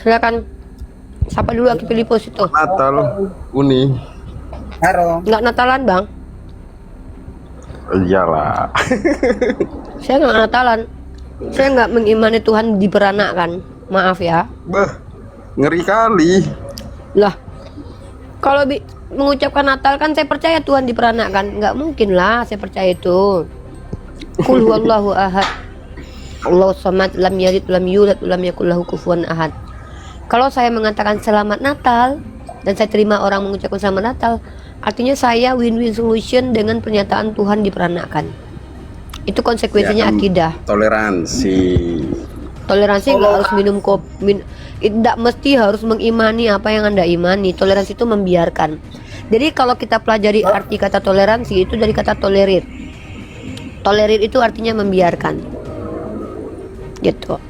Silakan. Siapa dulu Aki Filipos itu? Natal, Uni. Halo. Nggak Natalan bang? Iyalah. Saya nggak Natalan. Saya nggak mengimani Tuhan diperanakan. Maaf ya. Bah, ngeri kali. Lah, kalau mengucapkan Natal kan saya percaya Tuhan diperanakan. Nggak mungkin lah saya percaya itu. Qul huwallahu ahad. Allahu samad, lam yalid lam yulad lam yakul lahu kufuwan ahad. Kalau saya mengatakan selamat Natal dan saya terima orang mengucapkan selamat Natal, artinya saya win-win solution dengan pernyataan Tuhan diperanakan. Itu konsekuensinya Ya, akidah. Toleransi. Toleransi nggak harus minum kopi, tidak mesti harus mengimani apa yang Anda imani. Toleransi itu membiarkan. Jadi kalau kita pelajari arti kata toleransi itu dari kata tolerir. Tolerir itu artinya membiarkan. Gitu.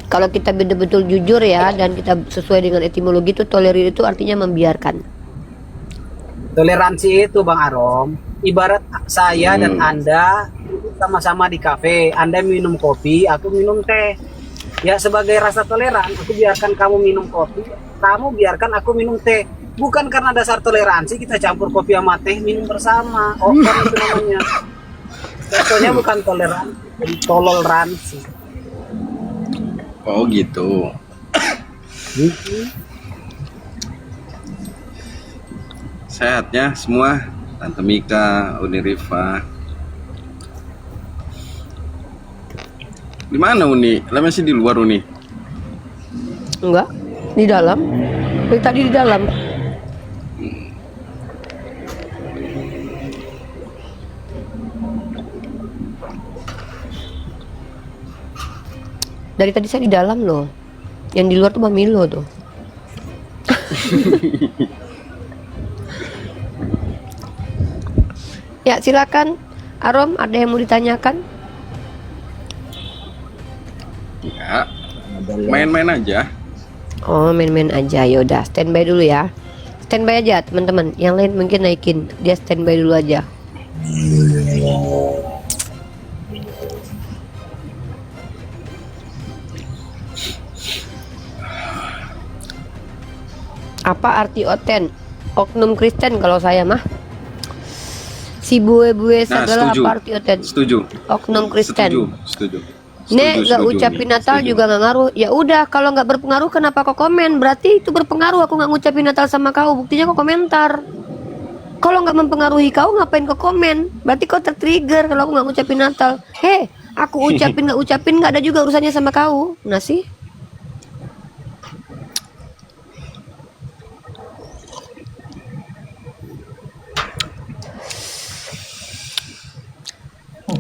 Kalau kita betul-betul jujur ya dan kita sesuai dengan etimologi itu, tolerir itu artinya membiarkan. Toleransi itu Bang Arom, ibarat saya dan Anda sama-sama di kafe. Anda minum kopi, aku minum teh. Ya sebagai rasa toleran, aku biarkan kamu minum kopi, kamu biarkan aku minum teh. Bukan karena dasar toleransi kita campur kopi sama teh minum bersama. Oh, kan itu namanya. Contohnya bukan toleransi, toleransi. Oh gitu. Sehatnya semua, Tante Mika, Uni Rifa. Di mana Uni? Lah masih di luar Uni? Enggak, di dalam. Dari tadi di dalam. Dari tadi saya di dalam loh. Yang di luar tuh Bang Milo tuh. Ya silakan Arom, ada yang mau ditanyakan? Ya, main-main aja. Oh main-main aja, yaudah standby dulu ya. Standby aja teman-teman. Yang lain mungkin naikin, dia standby dulu aja. Apa arti oten? Oknum Kristen kalau saya mah. Si bue-bue Nah, segala setuju. apa arti oten? Setuju. Oknum Kristen. Setuju. Nek nggak Setuju, ucapin Uni. Natal Setuju. juga nggak ngaruh. Ya udah kalau nggak berpengaruh kenapa kau komen? Berarti itu berpengaruh. Aku nggak ngucapin Natal sama kau. Buktinya kau komentar. Kalau nggak mempengaruhi kau ngapain kau komen? Berarti kau tertrigger kalau aku nggak ngucapin Natal. Heh, aku ucapin nggak ucapin nggak ada juga urusannya sama kau. Nah sih.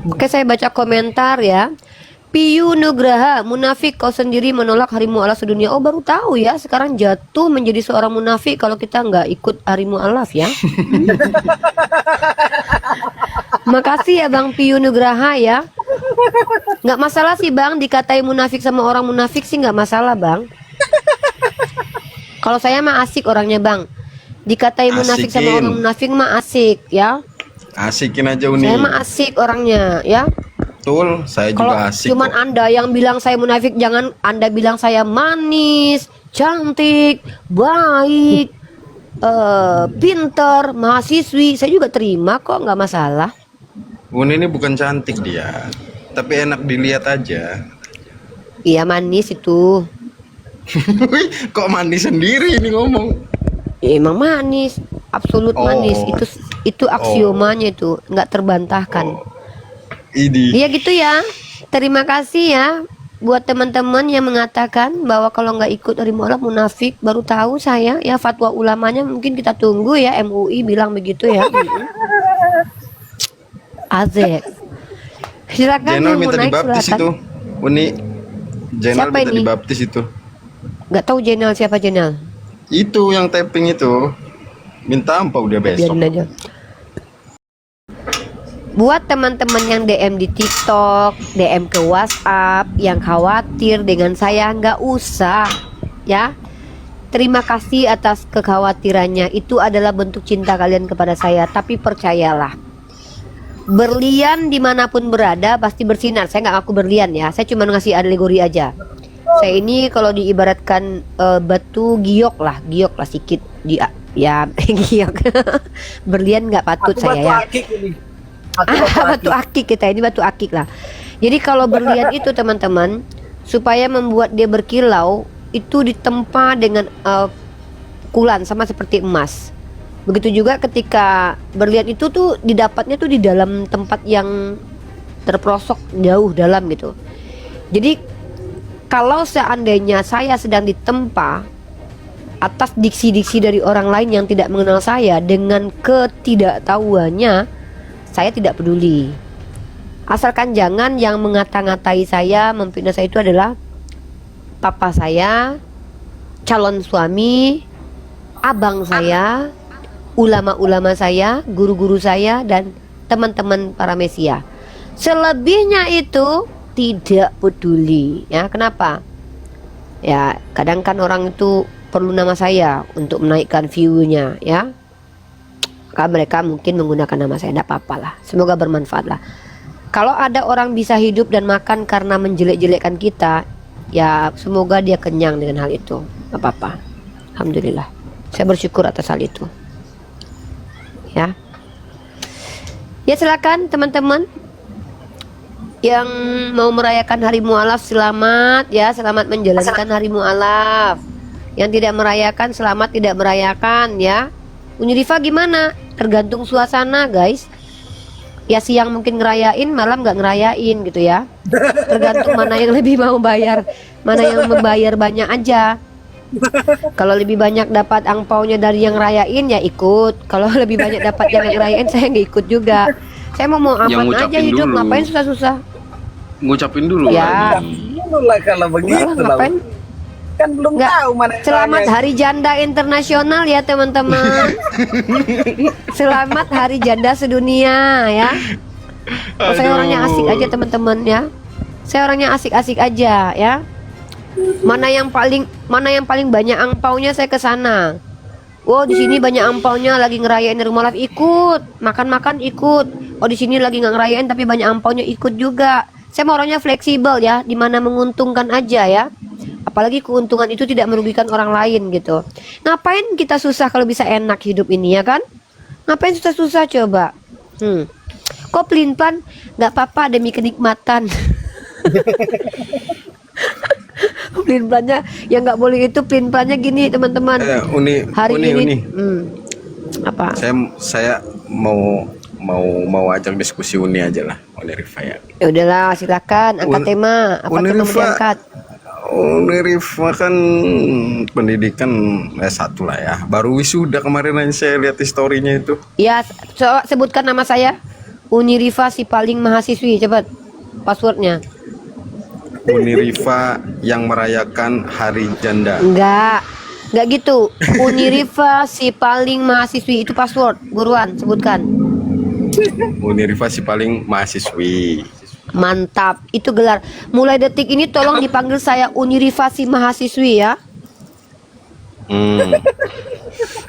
Oke, saya baca komentar ya. Piyu Nugraha, munafik kau sendiri menolak harimu alaf sedunia. Oh baru tahu ya, sekarang jatuh menjadi seorang munafik kalau kita nggak ikut harimu alaf ya. Makasih ya Bang Piyu Nugraha ya. Nggak masalah sih Bang, dikatai munafik sama orang munafik sih nggak masalah Bang. Kalau saya mah asik orangnya Bang. Dikatai munafik sama Asikin. orang munafik mah asik ya. Asikin aja Uni. Saya mah asik orangnya ya. Betul, saya Kalau juga asik cuman kok. Anda yang bilang saya munafik, jangan Anda bilang saya manis, cantik, baik, pinter, mahasiswi. Saya juga terima kok, nggak masalah. Uni ini bukan cantik dia, tapi enak dilihat aja. Iya manis itu. Wih, kok manis sendiri ini ngomong? Ya, emang manis, absolut Oh. manis. Itu aksiomanya itu, nggak terbantahkan. Idi. Iya gitu ya. Terima kasih ya buat teman-teman yang mengatakan bahwa kalau nggak ikut harimu alaf munafik. Baru tahu saya ya, fatwa ulamanya mungkin kita tunggu ya, MUI bilang begitu ya. Azek. Silakan Jenal yang mau minta naik dibaptis silakan. itu. Uni. Jenal Siapa minta ini? dibaptis itu. Nggak tahu Jenal siapa Jenal. Itu yang tapping itu. Minta ampau dia besok. Biarin aja. Buat teman-teman yang DM di TikTok, DM ke WhatsApp, yang khawatir dengan saya, nggak usah ya. Terima kasih atas kekhawatirannya. Itu adalah bentuk cinta kalian kepada saya. Tapi percayalah, berlian dimanapun berada pasti bersinar. Saya nggak ngaku berlian ya, saya cuma ngasih alegori aja. Saya ini kalau diibaratkan batu giok lah sedikit ya giok. Berlian nggak patut Aku saya batu ya. akik ini. Aku batu Batu akik kita ini batu akik lah. Jadi kalau berlian itu teman-teman, supaya membuat dia berkilau itu ditempa dengan kulan sama seperti emas. Begitu juga ketika berlian itu tuh didapatnya tuh di dalam tempat yang terperosok jauh dalam gitu. Jadi kalau seandainya saya sedang ditempa atas diksi-diksi dari orang lain yang tidak mengenal saya dengan ketidaktahuannya, saya tidak peduli. Asalkan jangan yang mengata-ngatai saya, memfitnah saya itu adalah papa saya, calon suami, abang saya, ulama-ulama saya, guru-guru saya, dan teman-teman para mesia. Selebihnya itu tidak peduli. Ya, kenapa? Ya, kadang kan orang itu perlu nama saya untuk menaikkan view-nya, ya. Kan mereka mungkin menggunakan nama saya, tidak apa-apa lah. Semoga bermanfaat lah. Kalau ada orang bisa hidup dan makan karena menjelek-jelekkan kita, ya semoga dia kenyang dengan hal itu. Tidak apa-apa. Alhamdulillah. Saya bersyukur atas hal itu. Ya. Ya silakan teman-teman yang mau merayakan hari mualaf, selamat ya, selamat menjalankan hari mualaf. Yang tidak merayakan, selamat tidak merayakan ya. Uni Rifa gimana? Tergantung suasana guys. Ya siang mungkin ngerayain, malam nggak ngerayain gitu ya. Tergantung mana yang lebih mau bayar, mana yang membayar banyak aja. Kalau lebih banyak dapat angpaunya dari yang ngerayain ya ikut. Kalau lebih banyak dapat yang ngerayain, saya nggak ikut juga. Saya mau aman aja hidup, dulu. ngapain susah-susah. Ngucapin dulu Ya. kan. Mulai kalau begitu lah. Ngapain? Kan belum Nggak. tahu mana Selamat caranya. Hari Janda Internasional ya teman-teman. Selamat Hari Janda Sedunia ya. Oh, saya orangnya asik aja teman-teman ya. Saya orangnya asik-asik aja ya. Mana yang paling banyak angpaunya saya ke sana. Oh di sini banyak angpaunya lagi ngerayain rumah live ikut, makan-makan ikut. Oh di sini lagi nggak ngerayain tapi banyak angpaunya ikut juga. Saya mau orangnya fleksibel ya, dimana menguntungkan aja ya. Apalagi keuntungan itu tidak merugikan orang lain gitu. Ngapain kita susah kalau bisa enak hidup ini ya kan? Ngapain susah-susah coba? Kok pelin-pelan? Nggak apa-apa demi kenikmatan. Pelin-pelannya yang nggak boleh itu pelin-pelannya gini teman-teman. Hari ini. Apa? Saya mau ajak diskusi Uni aja lah, Uni Rifa ya. Ya udahlah, silakan angkat tema. Apa Uni tema mau Rifa. diangkat? Uni Rifa kan pendidikan S1 lah ya. Baru wisuda kemarin aja saya lihat historinya itu. Ya, sebutkan nama saya. Uni Rifa si paling mahasiswi, cepat. Passwordnya. Uni Rifa yang merayakan Hari Janda. Enggak gitu. Uni Rifa si paling mahasiswi itu password. Buruan, sebutkan. Uni Rifa si paling mahasiswi. Mantap, itu gelar. Mulai detik ini tolong dipanggil saya Uni Rifa si mahasiswi ya.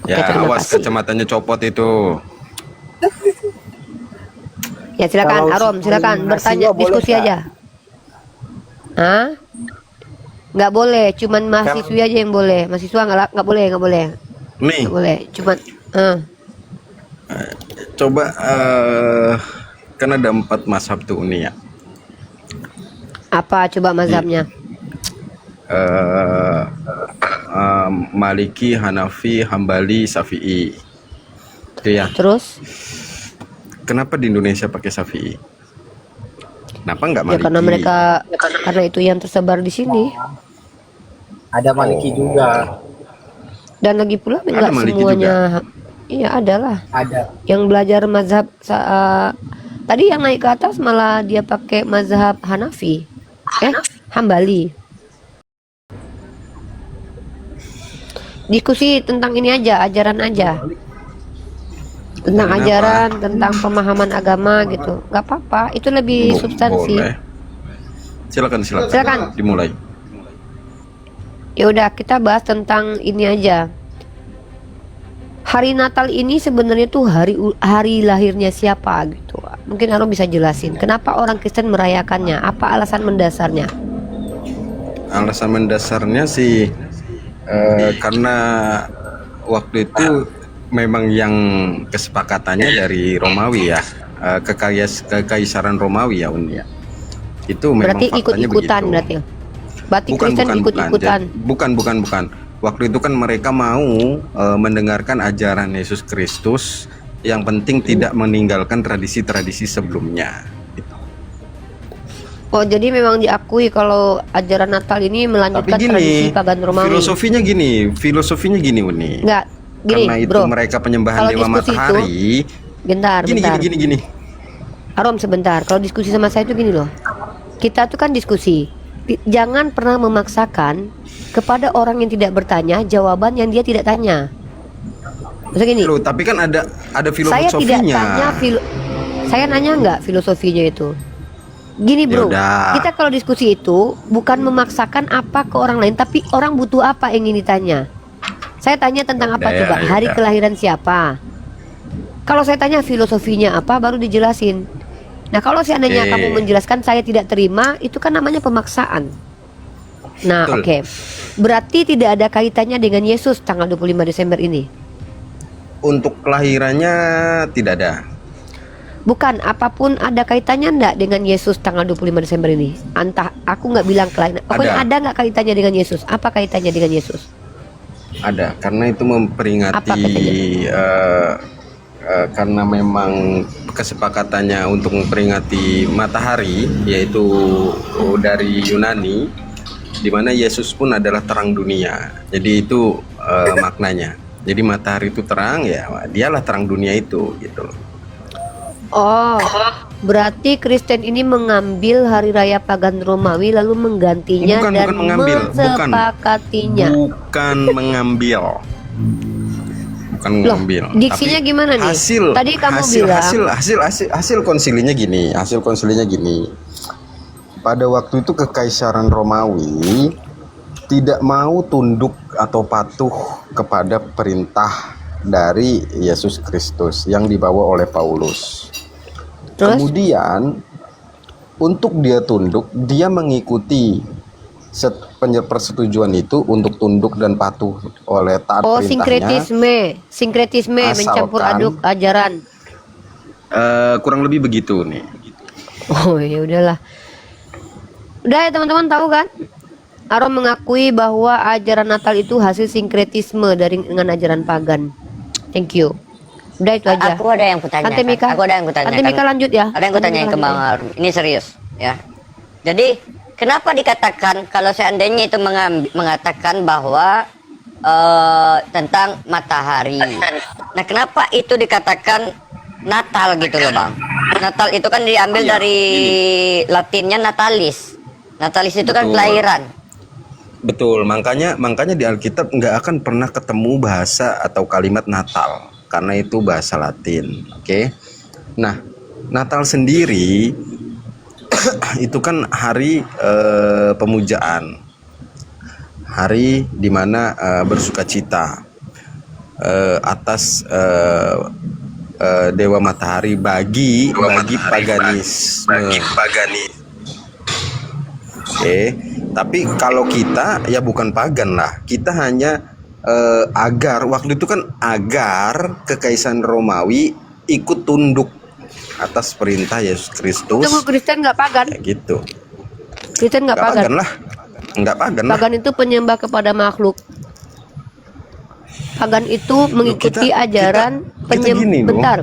Ya, terima awas kasih. kacamatanya copot itu. Ya silakan Kalau Arom, silakan mahasiswa bertanya, boleh diskusi nggak? aja. Hah? Nggak boleh, cuman mahasiswi aja yang boleh. Mahasiswa nggak boleh, nggak boleh. Nih, Nggak boleh, cuman coba kan ada 4 mazhab tuh Uni ya. apa coba mazhabnya? Maliki, Hanafi, Hambali, Syafi'i. Itu ya. Terus? Kenapa di Indonesia pakai Syafi'i? Kenapa nggak Ya Maliki? karena itu yang tersebar di sini. Ada Maliki juga. Dan lagi pula enggak Maliki semuanya. Iya, adalah. Ada. Yang belajar mazhab tadi yang naik ke atas malah dia pakai mazhab Hanafi. Hambali. Diskusi tentang ini aja, ajaran aja. Tentang Kenapa? ajaran, tentang pemahaman agama gitu. Nggak apa-apa, itu lebih substansi. Boleh. Silakan. Silakan. Dimulai. Ya udah, kita bahas tentang ini aja. Hari Natal ini sebenarnya tuh hari lahirnya siapa gitu. Mungkin Arom bisa jelasin kenapa orang Kristen merayakannya, apa alasan mendasarnya. alasan mendasarnya sih karena waktu itu memang yang kesepakatannya dari Romawi ya, kekaisaran Romawi ya Uni ya. Itu memang Berarti faktanya ikut-ikutan begitu. berarti. Berarti Kristen ikut-ikutan. Bukan. Waktu itu kan mereka mau mendengarkan ajaran Yesus Kristus, yang penting tidak meninggalkan tradisi-tradisi sebelumnya. Gitu. Oh, jadi memang diakui kalau ajaran Natal ini Tapi melanjutkan gini, tradisi pagan Romawi. filosofinya gini Uni. Enggak, gini, Karena itu bro. mereka penyembahan Kalau dewa diskusi matahari. Bentar. Gini. Arom sebentar. Kalau diskusi sama saya itu gini loh. Kita tuh kan diskusi. Jangan pernah memaksakan kepada orang yang tidak bertanya jawaban yang dia tidak tanya. Maksudnya gini. Loh, tapi kan ada Saya tidak filosofinya. tanya saya nanya nggak filosofinya itu. Gini bro, Yaudah. kita kalau diskusi itu bukan memaksakan apa ke orang lain, tapi orang butuh apa yang ingin ditanya. Saya tanya tentang apa Yaudah, coba, ya, hari yaudah. kelahiran siapa. Kalau saya tanya filosofinya apa, baru dijelasin. Nah kalau seandainya Oke. kamu menjelaskan saya tidak terima, itu kan namanya pemaksaan. Nah Betul. oke. Berarti tidak ada kaitannya dengan Yesus tanggal 25 Desember ini. Untuk kelahirannya tidak ada. Bukan, apapun ada kaitannya enggak dengan Yesus tanggal 25 Desember ini? Entah, aku nggak bilang kelahiran. Pokoknya ada nggak kaitannya dengan Yesus? Apa kaitannya dengan Yesus? Ada, karena itu Apa memperingati katanya? karena memang kesepakatannya untuk memperingati matahari, yaitu dari Yunani, di mana Yesus pun adalah terang dunia. Jadi itu maknanya. Jadi matahari itu terang, ya dialah terang dunia itu, gitu. Oh, berarti Kristen ini mengambil hari raya pagan Romawi lalu menggantinya Bukan, dan bukan mengambil, bukan. mensepakatinya. Bukan mengambil. Bukan Loh, mengambil. diksinya Tapi gimana nih? Tadi kamu bilang hasil konsilinya gini. Hasil konsilinya gini. Pada waktu itu kekaisaran Romawi tidak mau tunduk atau patuh kepada perintah dari Yesus Kristus yang dibawa oleh Paulus. Terus? Kemudian untuk dia tunduk, dia mengikuti persetujuan itu untuk tunduk dan patuh oleh taat Oh, perintahnya. sinkretisme mencampur Asalkan- aduk ajaran. Kurang lebih begitu nih. Oh ya udahlah. Udah ya teman-teman tahu kan? Arom mengakui bahwa ajaran Natal itu hasil sinkretisme dengan ajaran pagan. Thank you. Udah itu aja. Aku ada yang kutanyakan. Tante Mika. Aku ada yang kutanyakan. Tante Mika lanjut ya. Ada yang kutanyain ke Bang Arum. Ini serius ya. Jadi kenapa dikatakan kalau seandainya itu mengatakan bahwa tentang matahari. Nah, kenapa itu dikatakan Natal gitu loh, Bang? Natal itu kan diambil dari Latinnya natalis. Natalis itu kan Betul. kelahiran. Betul, makanya di Alkitab nggak akan pernah ketemu bahasa atau kalimat Natal karena itu bahasa Latin. Oke. Nah, Natal sendiri itu kan hari pemujaan, hari dimana bersukacita atas dewa matahari bagi paganisme. Oke, tapi kalau kita ya bukan pagan lah, kita hanya agar waktu itu kan agar kekaisaran Romawi ikut tunduk atas perintah Yesus Kristus. Tunggu, Kristen nggak pagan? Kayak gitu. Kristen nggak Nggak pagan. pagan lah, nggak pagan lah. Pagan itu penyembah kepada makhluk. Pagan itu mengikuti kita- ajaran kita gini loh. bentar.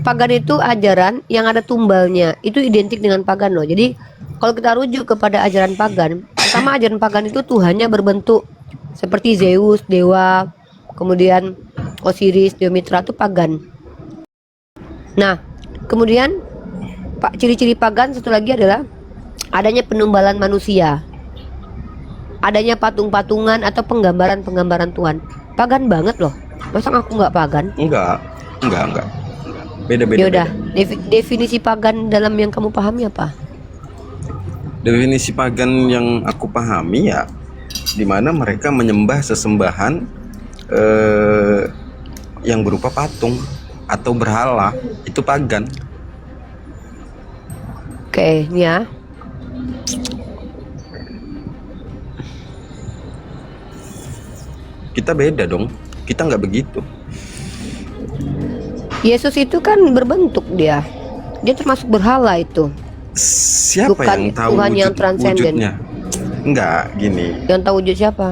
Pagan itu ajaran yang ada tumbalnya. Itu identik dengan pagan loh. Jadi kalau kita rujuk kepada ajaran pagan, pertama ajaran pagan itu Tuhannya berbentuk seperti Zeus, dewa, kemudian Osiris, Demetra itu pagan. Nah, kemudian ciri-ciri pagan satu lagi adalah adanya penumbalan manusia, adanya patung-patungan atau penggambaran-penggambaran Tuhan. Pagan banget loh. Masa aku nggak pagan? Enggak. Beda-beda. Ya udah, definisi pagan dalam yang kamu pahami apa? Definisi pagan yang aku pahami ya, di mana mereka menyembah sesembahan yang berupa patung atau berhala, itu pagan. Oke, ini ya. Kita beda dong. Kita nggak begitu. Yesus itu kan berbentuk dia. Dia termasuk berhala itu. Siapa Bukan yang tahu Tuhan yang transenden. wujudnya? Enggak, gini. Yang tahu wujud siapa?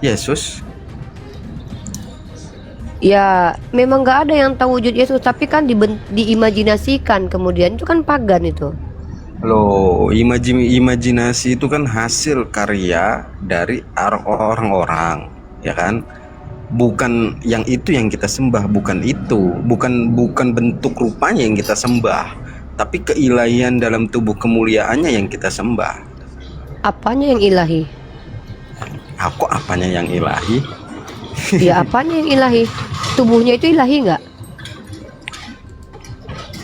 Yesus. Ya, memang nggak ada yang tahu wujud Yesus, tapi kan diimajinasikan kemudian itu kan pagan itu. Loh, imajinasi itu kan hasil karya dari orang-orang, ya kan? Bukan yang itu yang kita sembah, bukan itu, bukan bentuk rupanya yang kita sembah, tapi keilahian dalam tubuh kemuliaannya yang kita sembah. Apanya yang ilahi? Aku apanya yang ilahi? Ya apanya yang ilahi? Tubuhnya itu ilahi nggak?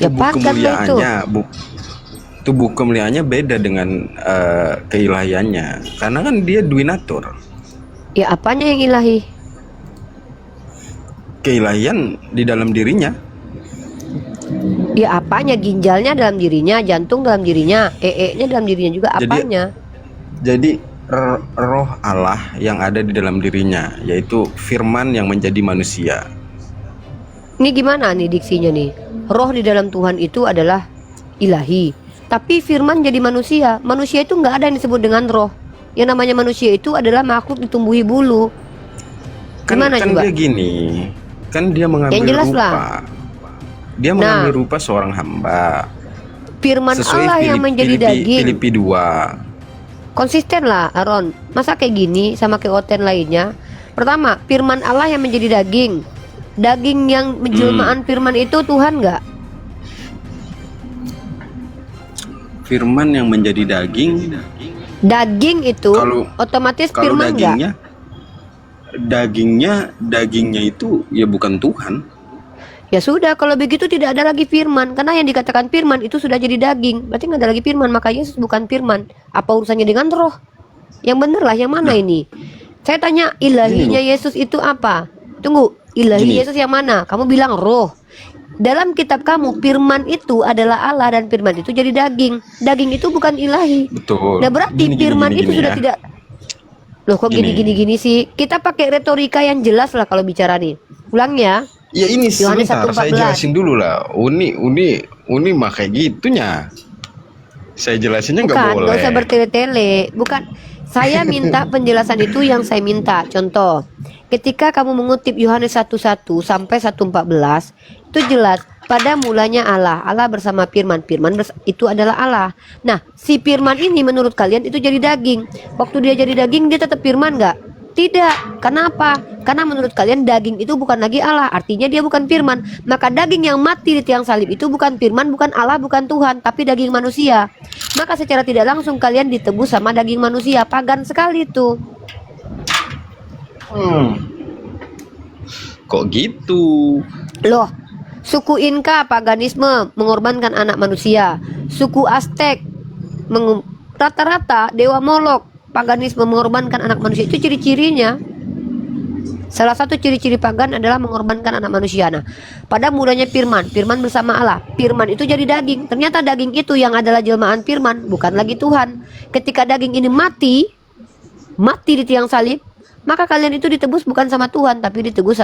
Ya Tubuh pagan lah itu. kemuliaannya, tubuh kemuliaannya beda dengan keilahiannya, karena kan dia duinatur. Ya apanya yang ilahi? Keilahian di dalam dirinya. Ya apanya? Ginjalnya dalam dirinya, jantung dalam dirinya, nya dalam dirinya juga, apanya? Jadi roh Allah yang ada di dalam dirinya, yaitu firman yang menjadi manusia. Ini gimana nih diksinya nih? Roh di dalam Tuhan itu adalah ilahi, tapi firman jadi manusia. Manusia itu nggak ada yang disebut dengan roh. Yang namanya manusia itu adalah makhluk ditumbuhi bulu. Gimana Kan coba? dia gini, kan dia mengambil Yang jelas rupa. lah. Dia mengambil rupa seorang hamba. Firman Sesuai Allah yang menjadi daging. Filipi 2. Konsisten lah Aaron. Masa kayak gini sama kayak oten lainnya? Pertama, firman Allah yang menjadi daging. Daging yang menjelmaan firman itu Tuhan nggak? Firman yang menjadi daging. Daging itu Kalau- otomatis Kalau firman nggak? dagingnya itu ya bukan Tuhan. Ya sudah, kalau begitu tidak ada lagi firman. Karena yang dikatakan firman itu sudah jadi daging. Berarti nggak ada lagi firman. Maka Yesus bukan firman. Apa urusannya dengan roh? Yang bener lah, yang mana ini? Saya tanya, ilahinya Yesus itu apa? Tunggu, ilahi Gini. Yesus yang mana? Kamu bilang roh. Dalam kitab kamu, firman itu adalah Allah dan firman itu jadi daging. Daging itu bukan ilahi. Betul. Nah berarti Gini, firman itu sudah ya. tidak. Loh kok Gini. gini sih? Kita pakai retorika yang jelas lah kalau bicara nih. Ulang ya. Ya ini Yohanes sebentar, saya 1:14. jelasin dulu lah. Uni mah kayak gitunya. Saya jelasinnya nggak Bukan, boleh. nggak usah bertele-tele. Bukan, saya minta penjelasan itu yang saya minta. Contoh, ketika kamu mengutip Yohanes 1:1 sampai 1:14, itu jelas pada mulanya Allah. Allah bersama firman. Itu adalah Allah. Nah, si firman ini menurut kalian itu jadi daging. Waktu dia jadi daging, dia tetap firman nggak? Tidak. Kenapa? Karena menurut kalian daging itu bukan lagi Allah. Artinya dia bukan firman. Maka daging yang mati di tiang salib itu bukan firman, bukan Allah, bukan Tuhan, tapi daging manusia. Maka secara tidak langsung kalian ditebus sama daging manusia. Pagan sekali itu. Kok gitu? Loh, suku Inka paganisme mengorbankan anak manusia. Suku Aztek rata-rata dewa Molok paganisme mengorbankan anak manusia. Itu ciri-cirinya. Salah satu ciri-ciri pagan adalah mengorbankan anak manusia. Nah, pada mulanya firman bersama Allah. Firman itu jadi daging. Ternyata daging itu yang adalah jelmaan firman, bukan lagi Tuhan. Ketika daging ini mati di tiang salib, maka kalian itu ditebus bukan sama Tuhan, tapi ditebus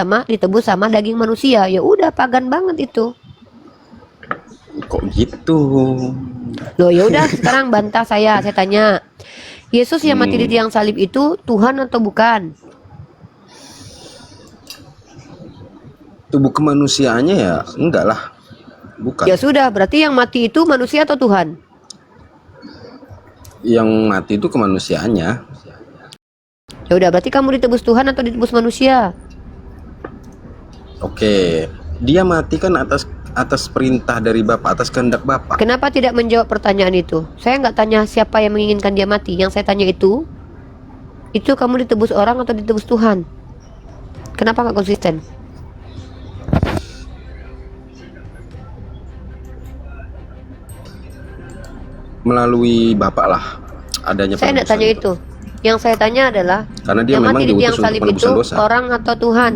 sama daging manusia. Ya udah, pagan banget itu. Kok gitu? Loh, ya udah sekarang bantah saya tanya. Yesus yang mati di tiang salib itu Tuhan atau bukan? Tubuh kemanusiaannya ya enggak lah. Bukan. Ya sudah, berarti yang mati itu manusia atau Tuhan? Yang mati itu kemanusiaannya. Ya udah, berarti kamu ditebus Tuhan atau ditebus manusia? Oke. Dia mati kan atas perintah dari Bapak, atas kehendak Bapak. Kenapa tidak menjawab pertanyaan itu? Saya nggak tanya siapa yang menginginkan dia mati. Yang saya tanya itu kamu ditebus orang atau ditebus Tuhan? Kenapa nggak konsisten? Melalui Bapak lah adanya Saya nggak tanya itu. Yang saya tanya adalah Karena dia yang memang mati di tiang diutus untuk salib itu penebusan dosa. orang atau Tuhan?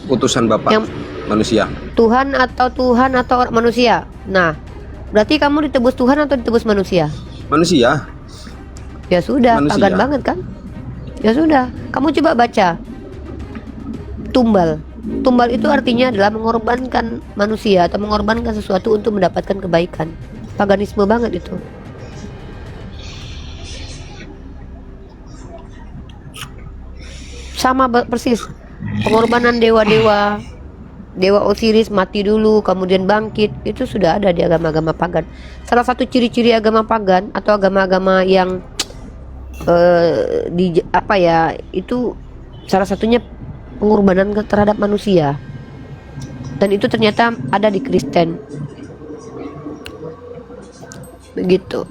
Utusan Bapak Yang- manusia. Tuhan atau manusia? Nah, berarti kamu ditebus Tuhan atau ditebus manusia? Manusia. Ya sudah, Manusia. pagan banget kan? Ya sudah, kamu coba baca tumbal. Tumbal itu artinya adalah mengorbankan manusia atau mengorbankan sesuatu untuk mendapatkan kebaikan. Paganisme banget itu. Sama persis. Pengorbanan dewa-dewa, dewa Osiris mati dulu kemudian bangkit, itu sudah ada di agama-agama pagan. Salah satu ciri-ciri agama pagan atau agama-agama yang itu salah satunya pengorbanan terhadap manusia, dan itu ternyata ada di Kristen begitu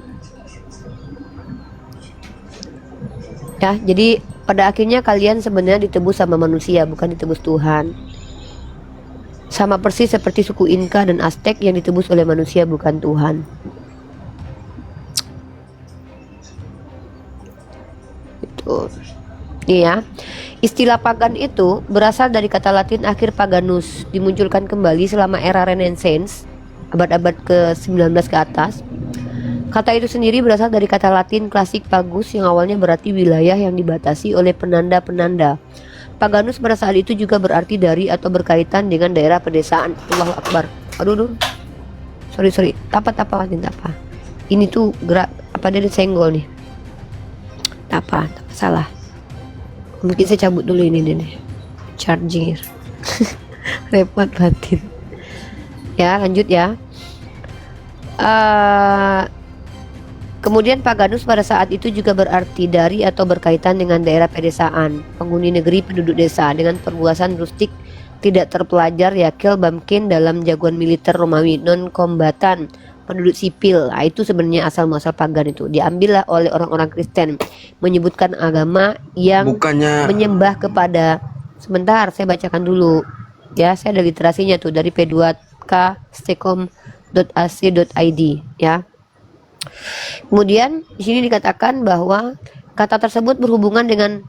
ya. Jadi pada akhirnya kalian sebenarnya ditebus sama manusia, bukan ditebus Tuhan. Sama persis seperti suku Inka dan Aztec yang ditebus oleh manusia, bukan Tuhan. Itu. Iya. Istilah pagan itu berasal dari kata Latin akhir paganus, dimunculkan kembali selama era Renaissance, abad-abad ke-19 ke atas. Kata itu sendiri berasal dari kata Latin klasik pagus yang awalnya berarti wilayah yang dibatasi oleh penanda-penanda. Paganus pada saat itu juga berarti dari atau berkaitan dengan daerah pedesaan. Allahu Akbar. Aduh. Sorry. Tapa. Ini tuh gerak apa, dia disenggol nih. Tapa salah. Mungkin saya cabut dulu ini nih. Charging. Repot batin. Ya, lanjut ya. Kemudian paganus pada saat itu juga berarti dari atau berkaitan dengan daerah pedesaan, penghuni negeri, penduduk desa dengan perluasan rustik tidak terpelajar, yakil, bamkin dalam jagoan militer Romawi, non kombatan, penduduk sipil. Nah, itu sebenarnya asal muasal pagan itu diambillah oleh orang-orang Kristen, menyebutkan agama yang menyembah kepada. Sebentar, saya bacakan dulu ya, saya ada literasinya tuh dari p2kstekom.ac.id ya. Kemudian di sini dikatakan bahwa kata tersebut berhubungan dengan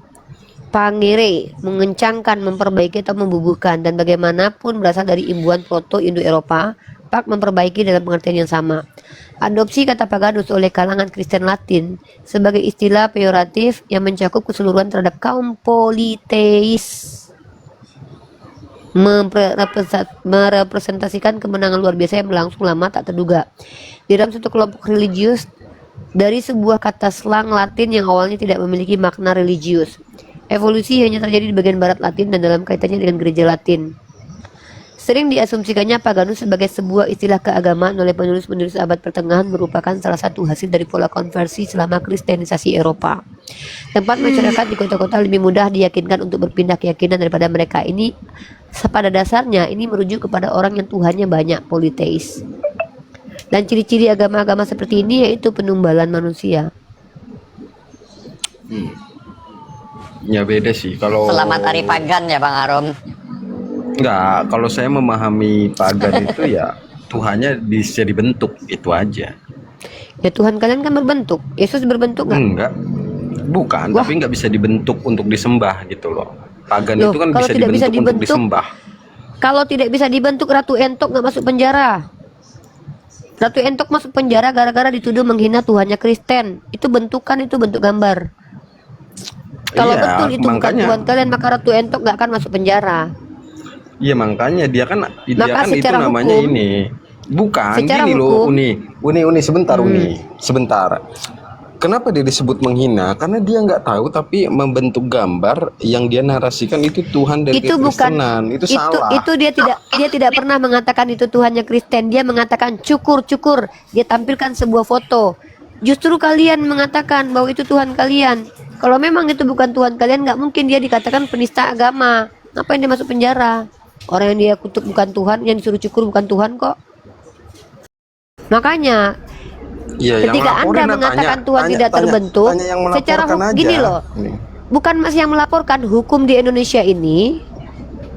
pangere, mengencangkan, memperbaiki atau membubuhkan, dan bagaimanapun berasal dari imbuhan Proto-Indo-Eropa, pak memperbaiki dalam pengertian yang sama. Adopsi kata paganus oleh kalangan Kristen Latin sebagai istilah peyoratif yang mencakup keseluruhan terhadap kaum politeis, merepresentasikan kemenangan luar biasa yang berlangsung lama tak terduga di dalam suatu kelompok religius dari sebuah kata slang Latin yang awalnya tidak memiliki makna religius. Evolusi hanya terjadi di bagian barat Latin dan dalam kaitannya dengan gereja Latin. Sering diasumsikannya paganus sebagai sebuah istilah keagamaan oleh penulis-penulis abad pertengahan merupakan salah satu hasil dari pola konversi selama kristenisasi Eropa. Tempat masyarakat di kota-kota lebih mudah diyakinkan untuk berpindah keyakinan daripada mereka. Ini pada dasarnya ini merujuk kepada orang yang Tuhannya banyak, politeis. Dan ciri-ciri agama-agama seperti ini yaitu penumbalan manusia. Ya beda sih kalau. Selamat Hari Pagan ya Bang Arom. Enggak, kalau saya memahami pagan itu ya Tuhannya bisa dibentuk, itu aja. Ya Tuhan kalian kan berbentuk. Yesus berbentuk nggak? Enggak, bukan. Wah. Tapi nggak bisa dibentuk untuk disembah gitu loh. Pagan Loh, itu kan kalau bisa tidak bisa dibentuk untuk dibentuk, disembah. Kalau tidak bisa dibentuk, Ratu Entok nggak masuk penjara. Ratu Entok masuk penjara gara-gara dituduh menghina Tuhannya Kristen. Itu bentukan, itu bentuk gambar. Kalau Iya, betul itu bukan makanya. Tuhan kalian, maka Ratu Entok nggak akan masuk penjara. Iya makanya dia kan itu secara namanya hukum, ini. Bukan secara gini loh, hukum, Uni sebentar. Kenapa dia disebut menghina? Karena dia nggak tahu tapi membentuk gambar yang dia narasikan itu Tuhan dari itu bukan kekristenan. Itu salah. Itu dia tidak pernah mengatakan itu Tuhannya Kristen. Dia mengatakan cukur. Dia tampilkan sebuah foto. Justru kalian mengatakan bahwa itu Tuhan kalian. Kalau memang itu bukan Tuhan kalian, nggak mungkin dia dikatakan penista agama. Ngapain dia masuk penjara? Orang yang dia kutuk bukan Tuhan, yang disuruh cukur bukan Tuhan kok. Makanya Iya, ketika Anda mengatakan Tuhan tidak terbentuk, secara hukum gini loh, bukan masih yang melaporkan, hukum di Indonesia ini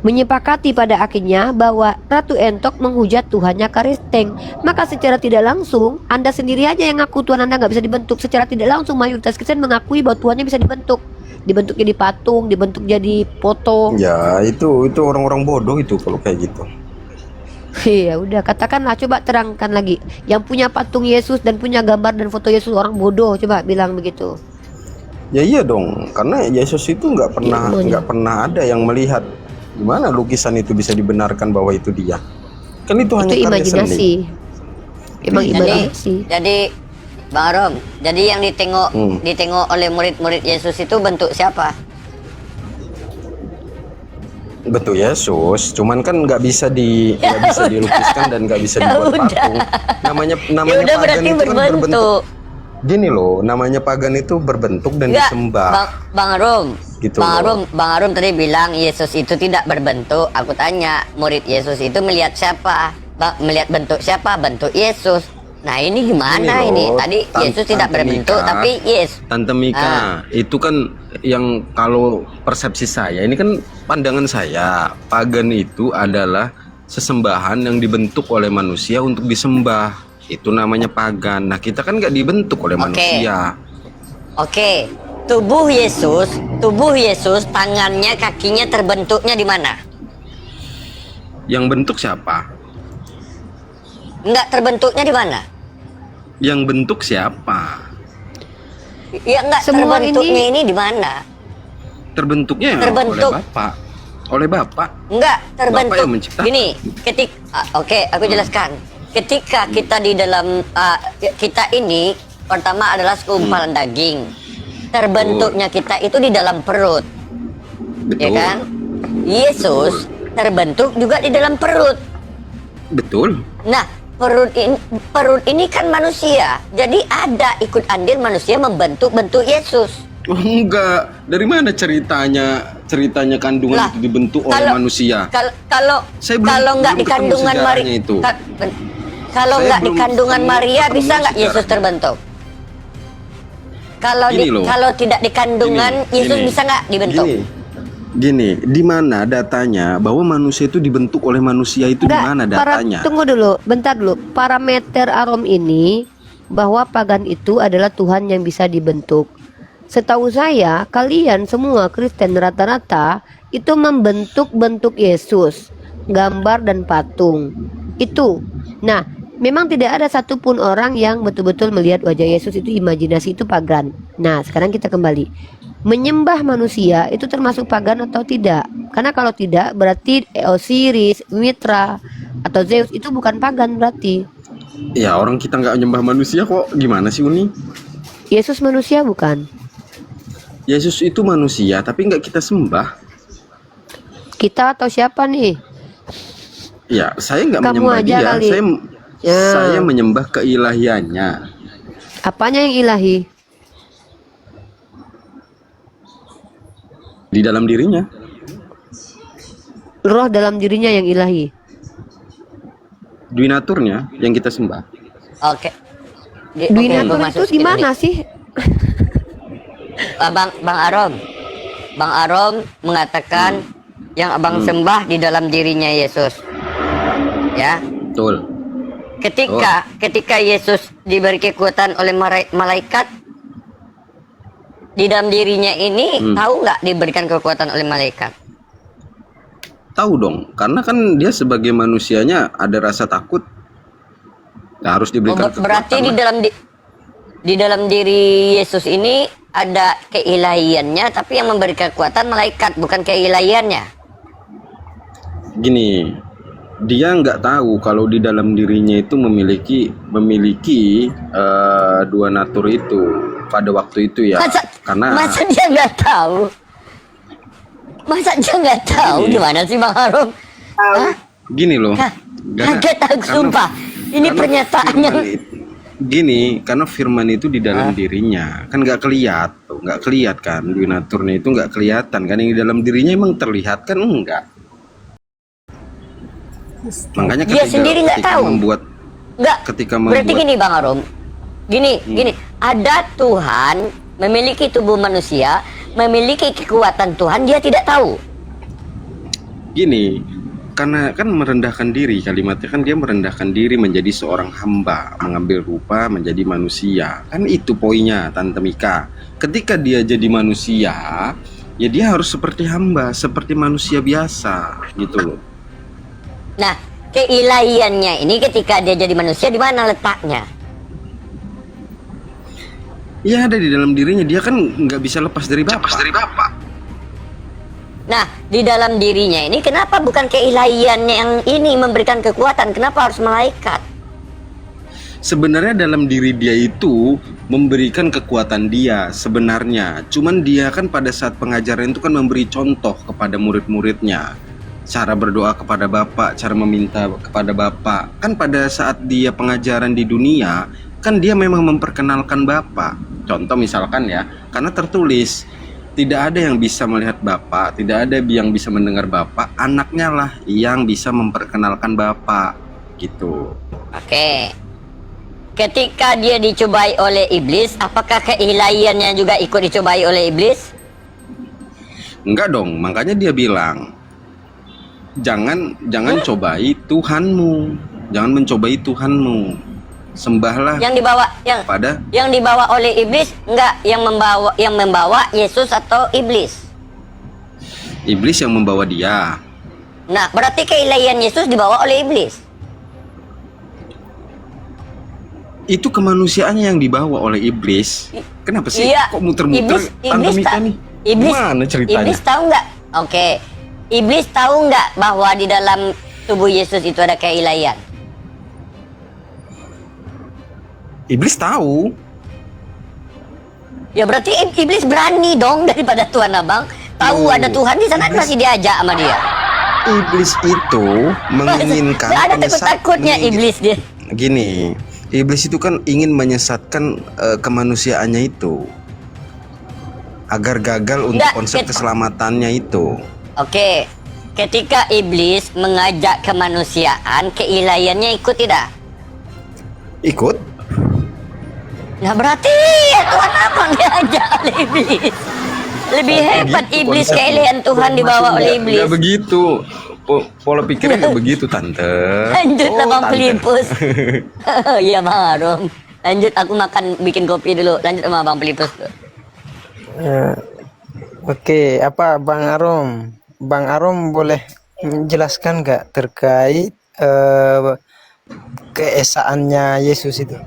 menyepakati pada akhirnya bahwa Ratu Entok menghujat Tuhannya Kristen. Maka secara tidak langsung Anda sendiri aja yang ngaku Tuhan Anda nggak bisa dibentuk. Secara tidak langsung mayoritas Kristen mengakui bahwa Tuhannya bisa dibentuk. Dibentuk jadi patung, dibentuk jadi foto. Ya itu orang-orang bodoh itu kalau kayak gitu. Iya, udah katakanlah, coba terangkan lagi. Yang punya patung Yesus dan punya gambar dan foto Yesus orang bodoh, coba bilang begitu. Ya iya dong, karena Yesus itu Iya, maunya. nggak pernah ada yang melihat gimana lukisan itu bisa dibenarkan bahwa itu dia. Kan itu hanya Itu karya seni. imajinasi. Emang Iya. imajinasi. Jadi Bang Arom, jadi yang ditengok oleh murid-murid Yesus itu bentuk siapa? Betul Yesus, cuman kan nggak bisa dilukiskan dan nggak bisa Ya dibuat udah. patung. Namanya Ya udah pagan berarti itu kan berbentuk. berbentuk. Gini loh, namanya pagan itu berbentuk dan Enggak, disembah. Bang Arom. Gitu Bang Arom tadi bilang Yesus itu tidak berbentuk. Aku tanya, murid Yesus itu melihat siapa? Melihat bentuk siapa? Bentuk Yesus. Nah, ini gimana Ini ini? loh, Tadi Yesus tidak Tante berbentuk, Mika. tapi yes. Tante Mika, itu kan yang kalau persepsi saya, ini kan pandangan saya, pagan itu adalah sesembahan yang dibentuk oleh manusia untuk disembah. Itu namanya pagan. Nah, kita kan nggak dibentuk oleh Oke. manusia. Oke, tubuh Yesus, tangannya, kakinya terbentuknya di mana? Yang bentuk siapa? Enggak terbentuknya di mana? Yang bentuk siapa? Ya enggak Semua terbentuknya ini di mana? Terbentuknya ya Terbentuk. oleh Bapak. Oleh Bapak. Enggak terbentuk. yang menciptakan. Gini, oke, aku jelaskan. Ketika kita di dalam kita ini pertama adalah segumpalan daging. Terbentuknya kita itu di dalam perut, Betul. ya kan? Yesus terbentuk juga di dalam perut. Betul. Nah, perut ini kan manusia. Jadi ada ikut andil manusia membentuk Yesus. Oh, enggak. Dari mana ceritanya kandungan Lah, itu dibentuk oleh kalau- manusia? Kalau Saya belum- kalau nggak belum di ketemu kandungan sejarahnya itu. Kalau Saya nggak di belum kandungan ketemu Maria bisa nggak sejarahnya. Yesus terbentuk? Gini loh. Kalau tidak di kandungan Yesus Gini. bisa nggak dibentuk? Gini, di mana datanya bahwa manusia itu dibentuk oleh manusia itu di mana datanya? Tunggu dulu, bentar dulu. Parameter Arom ini bahwa pagan itu adalah Tuhan yang bisa dibentuk. Setahu saya, kalian semua Kristen rata-rata itu membentuk Yesus, gambar dan patung. Itu. Nah, memang tidak ada satupun orang yang betul-betul melihat wajah Yesus, itu imajinasi, itu pagan. Nah, sekarang kita kembali. Menyembah manusia itu termasuk pagan atau tidak? Karena kalau tidak berarti Osiris, Mitra atau Zeus itu bukan pagan berarti. Ya orang kita nggak menyembah manusia kok. Gimana sih Uni? Yesus manusia bukan? Yesus itu manusia tapi nggak kita sembah. Kita atau siapa nih? Ya saya nggak Kamu menyembah aja dia. kali. Ya. Saya menyembah keilahiannya. Apanya yang ilahi? Di dalam dirinya. Roh dalam dirinya yang ilahi. Duinaturnya yang kita sembah. Oke. Duinatur aku itu masuk di sedikit mana nih. sih? Bang Arom mengatakan yang abang sembah di dalam dirinya Yesus. Ya. Betul. Ketika Yesus diberi kekuatan oleh malaikat, di dalam dirinya ini tahu nggak diberikan kekuatan oleh malaikat? Tahu dong, karena kan dia sebagai manusianya ada rasa takut. Nah, harus diberikan Berarti kekuatan lah. di dalam diri Yesus ini ada keilahiannya, tapi yang memberi kekuatan malaikat, bukan keilahiannya. Gini, dia nggak tahu kalau di dalam dirinya itu memiliki dua natur itu pada waktu itu ya. Masa dia nggak tahu? Masa dia nggak tahu? Gini. Gimana sih Bang Arom? Hah? Gini loh. Kaget aku, sumpah. Ini pernyataan yang gini, karena firman itu di dalam dirinya kan nggak kelihatan kan, duinaturnya itu nggak kelihatan kan, yang di dalam dirinya emang terlihat kan enggak. Makanya Dia sendiri nggak tahu. ketika Berarti membuat gini Bang Arom. Gini. Ada Tuhan memiliki tubuh manusia, memiliki kekuatan Tuhan, dia tidak tahu. gini, karena kan merendahkan diri, kalimatnya kan dia merendahkan diri menjadi seorang hamba, mengambil rupa menjadi manusia. Kan itu poinnya Tante Mika. Ketika dia jadi manusia, ya dia harus seperti hamba, seperti manusia biasa gitu loh. Nah, keilahiannya ini ketika dia jadi manusia di mana letaknya? Ya ada di dalam dirinya, dia kan nggak bisa lepas dari Bapak. Nah, di dalam dirinya ini kenapa bukan keilahiannya yang ini memberikan kekuatan? Kenapa harus malaikat? Sebenarnya dalam diri dia itu memberikan kekuatan dia sebenarnya. Cuman dia kan pada saat pengajaran itu kan memberi contoh kepada murid-muridnya. Cara berdoa kepada Bapak, cara meminta kepada Bapak. Kan pada saat dia pengajaran di dunia, kan dia memang memperkenalkan Bapak. Contoh misalkan ya, karena tertulis tidak ada yang bisa melihat Bapak, tidak ada yang bisa mendengar Bapak, anaknya lah yang bisa memperkenalkan Bapak gitu. Oke. Ketika dia dicobai oleh iblis, apakah keilahiannya juga ikut dicobai oleh iblis? Enggak dong, makanya dia bilang jangan cobai Tuhanmu, jangan mencobai Tuhanmu, sembahlah Yang dibawa pada yang dibawa oleh iblis, enggak yang membawa Yesus atau iblis? iblis yang membawa dia. Nah, berarti keilahian Yesus dibawa oleh iblis. Itu kemanusiaannya yang dibawa oleh iblis. Kenapa sih Iya, kok muter-muter Tante Mika nih? Gimana ceritanya? Iblis tahu nggak? Oke, iblis tahu nggak bahwa di dalam tubuh Yesus itu ada keilahian? Iblis tahu. Ya berarti iblis berani dong daripada Tuhan Abang. Tahu ada Tuhan di sana masih diajak sama dia. Iblis itu menginginkan Nggak ada takut-takutnya iblis dia. Gini, iblis itu kan ingin menyesatkan kemanusiaannya itu agar gagal untuk Nggak, konsep keselamatannya itu. Oke, ketika iblis mengajak kemanusiaan, keilahiannya ikut tidak? Ikut? Nah berarti ya Tuhan Abang diajak oleh iblis. Lebih hebat Begitu iblis konsepnya. keilahian Tuhan dibawa oleh iblis. Nggak begitu. Pola pikirnya nggak begitu, Tante. Lanjutlah Bang Tante. Filipus. Iya Bang Arom. Lanjut, aku makan bikin kopi dulu. Lanjut sama Bang Filipus. Oke, apa Bang Arom? Bang Arom boleh menjelaskan nggak terkait keesaannya Yesus itu?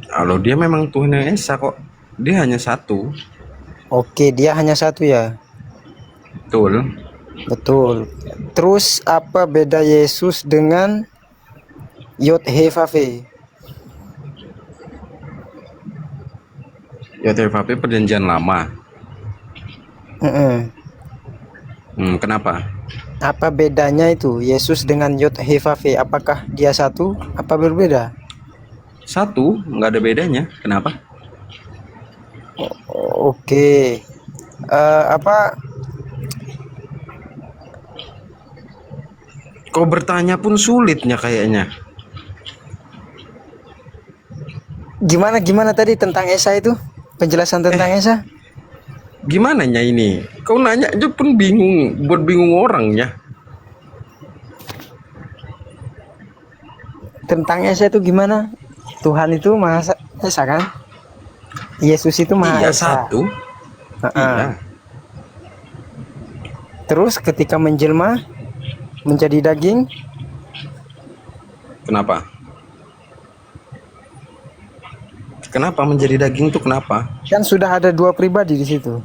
Kalau dia memang Tuhan yang Esa kok. Dia hanya satu. Oke, dia hanya satu ya. Betul. Betul. Terus apa beda Yesus dengan Yod He Vav He? YTVP perjanjian lama. Mm-mm. Kenapa? Apa bedanya itu Yesus dengan Yod He Vav He? Apakah dia satu? Apa berbeda? Satu, nggak ada bedanya. Kenapa? Oke. Apa? Kau bertanya pun sulitnya kayaknya. Gimana tadi tentang Esa itu? Penjelasan tentang Esa? Gimana nya ini? Kau nanya aja pun bingung, buat bingung orangnya. Tentang Esa itu gimana? Tuhan itu Maha Esa kan? Yesus itu Maha Iya Esa. satu. Iya. Terus ketika menjelma menjadi daging, Kenapa? Kenapa menjadi daging tuh kenapa? kan sudah ada dua pribadi di situ.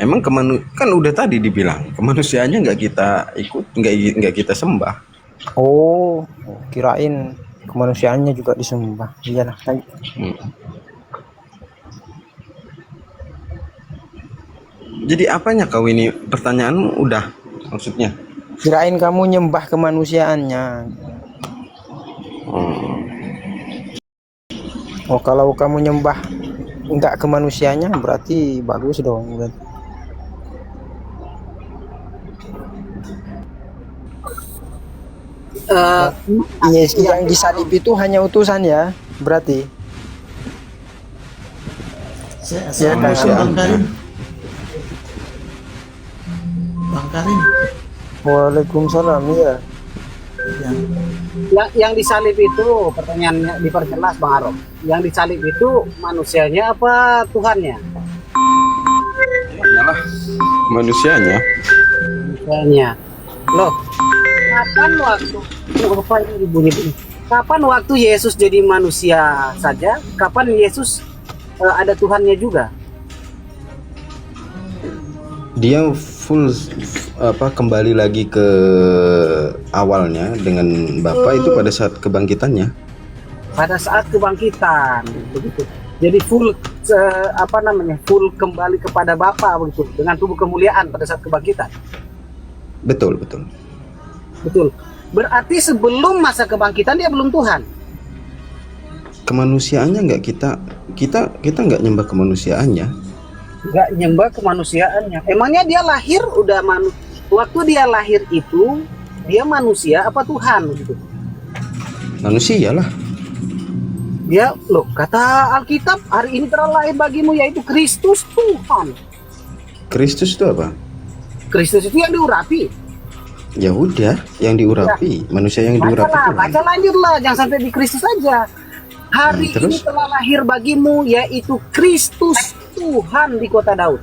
Emang kan udah tadi dibilang kemanusiaannya nggak kita ikut, nggak kita sembah. Oh, kirain kemanusiaannya juga disembah. Iyalah. Hmm. Jadi apanya kau ini? Pertanyaanmu udah maksudnya? Kirain kamu nyembah kemanusiaannya. Oh, kalau kamu nyembah enggak kemanusiaannya berarti bagus dong. Yes, yang disalib itu hanya utusan ya, berarti. Assalamualaikum Bang Karim. Bang Karim. Waalaikumsalam ya. Yang disalib itu, pertanyaannya diperjelas Bang Arom. Yang disalib itu manusianya apa Tuhannya? Iyalah manusianya. manusianya. Loh, kapan waktu apa ini bunyi? Kapan waktu Yesus jadi manusia saja? Kapan Yesus ada Tuhannya juga? Dia full kembali lagi ke awalnya dengan Bapa itu pada saat kebangkitannya. Pada saat kebangkitan, begitu. Jadi full full kembali kepada Bapa begitu, dengan tubuh kemuliaan pada saat kebangkitan. Betul, betul. Betul. Berarti sebelum masa kebangkitan dia belum Tuhan. Kemanusiaannya nggak kita nggak nyembah kemanusiaannya. Nggak nyembah kemanusiaannya. Emangnya dia lahir udah waktu dia lahir itu dia manusia apa Tuhan gitu? Manusia lah. Dia loh, kata Alkitab, hari ini telah lahir bagimu yaitu Kristus Tuhan. Kristus itu apa? Kristus itu yang diurapi. Ya udah, yang diurapi, manusia yang diurapi itu. Baca lanjutlah, jangan sampai di Kristus saja. Hari terus? ini telah lahir bagimu yaitu Kristus Tuhan di kota Daud.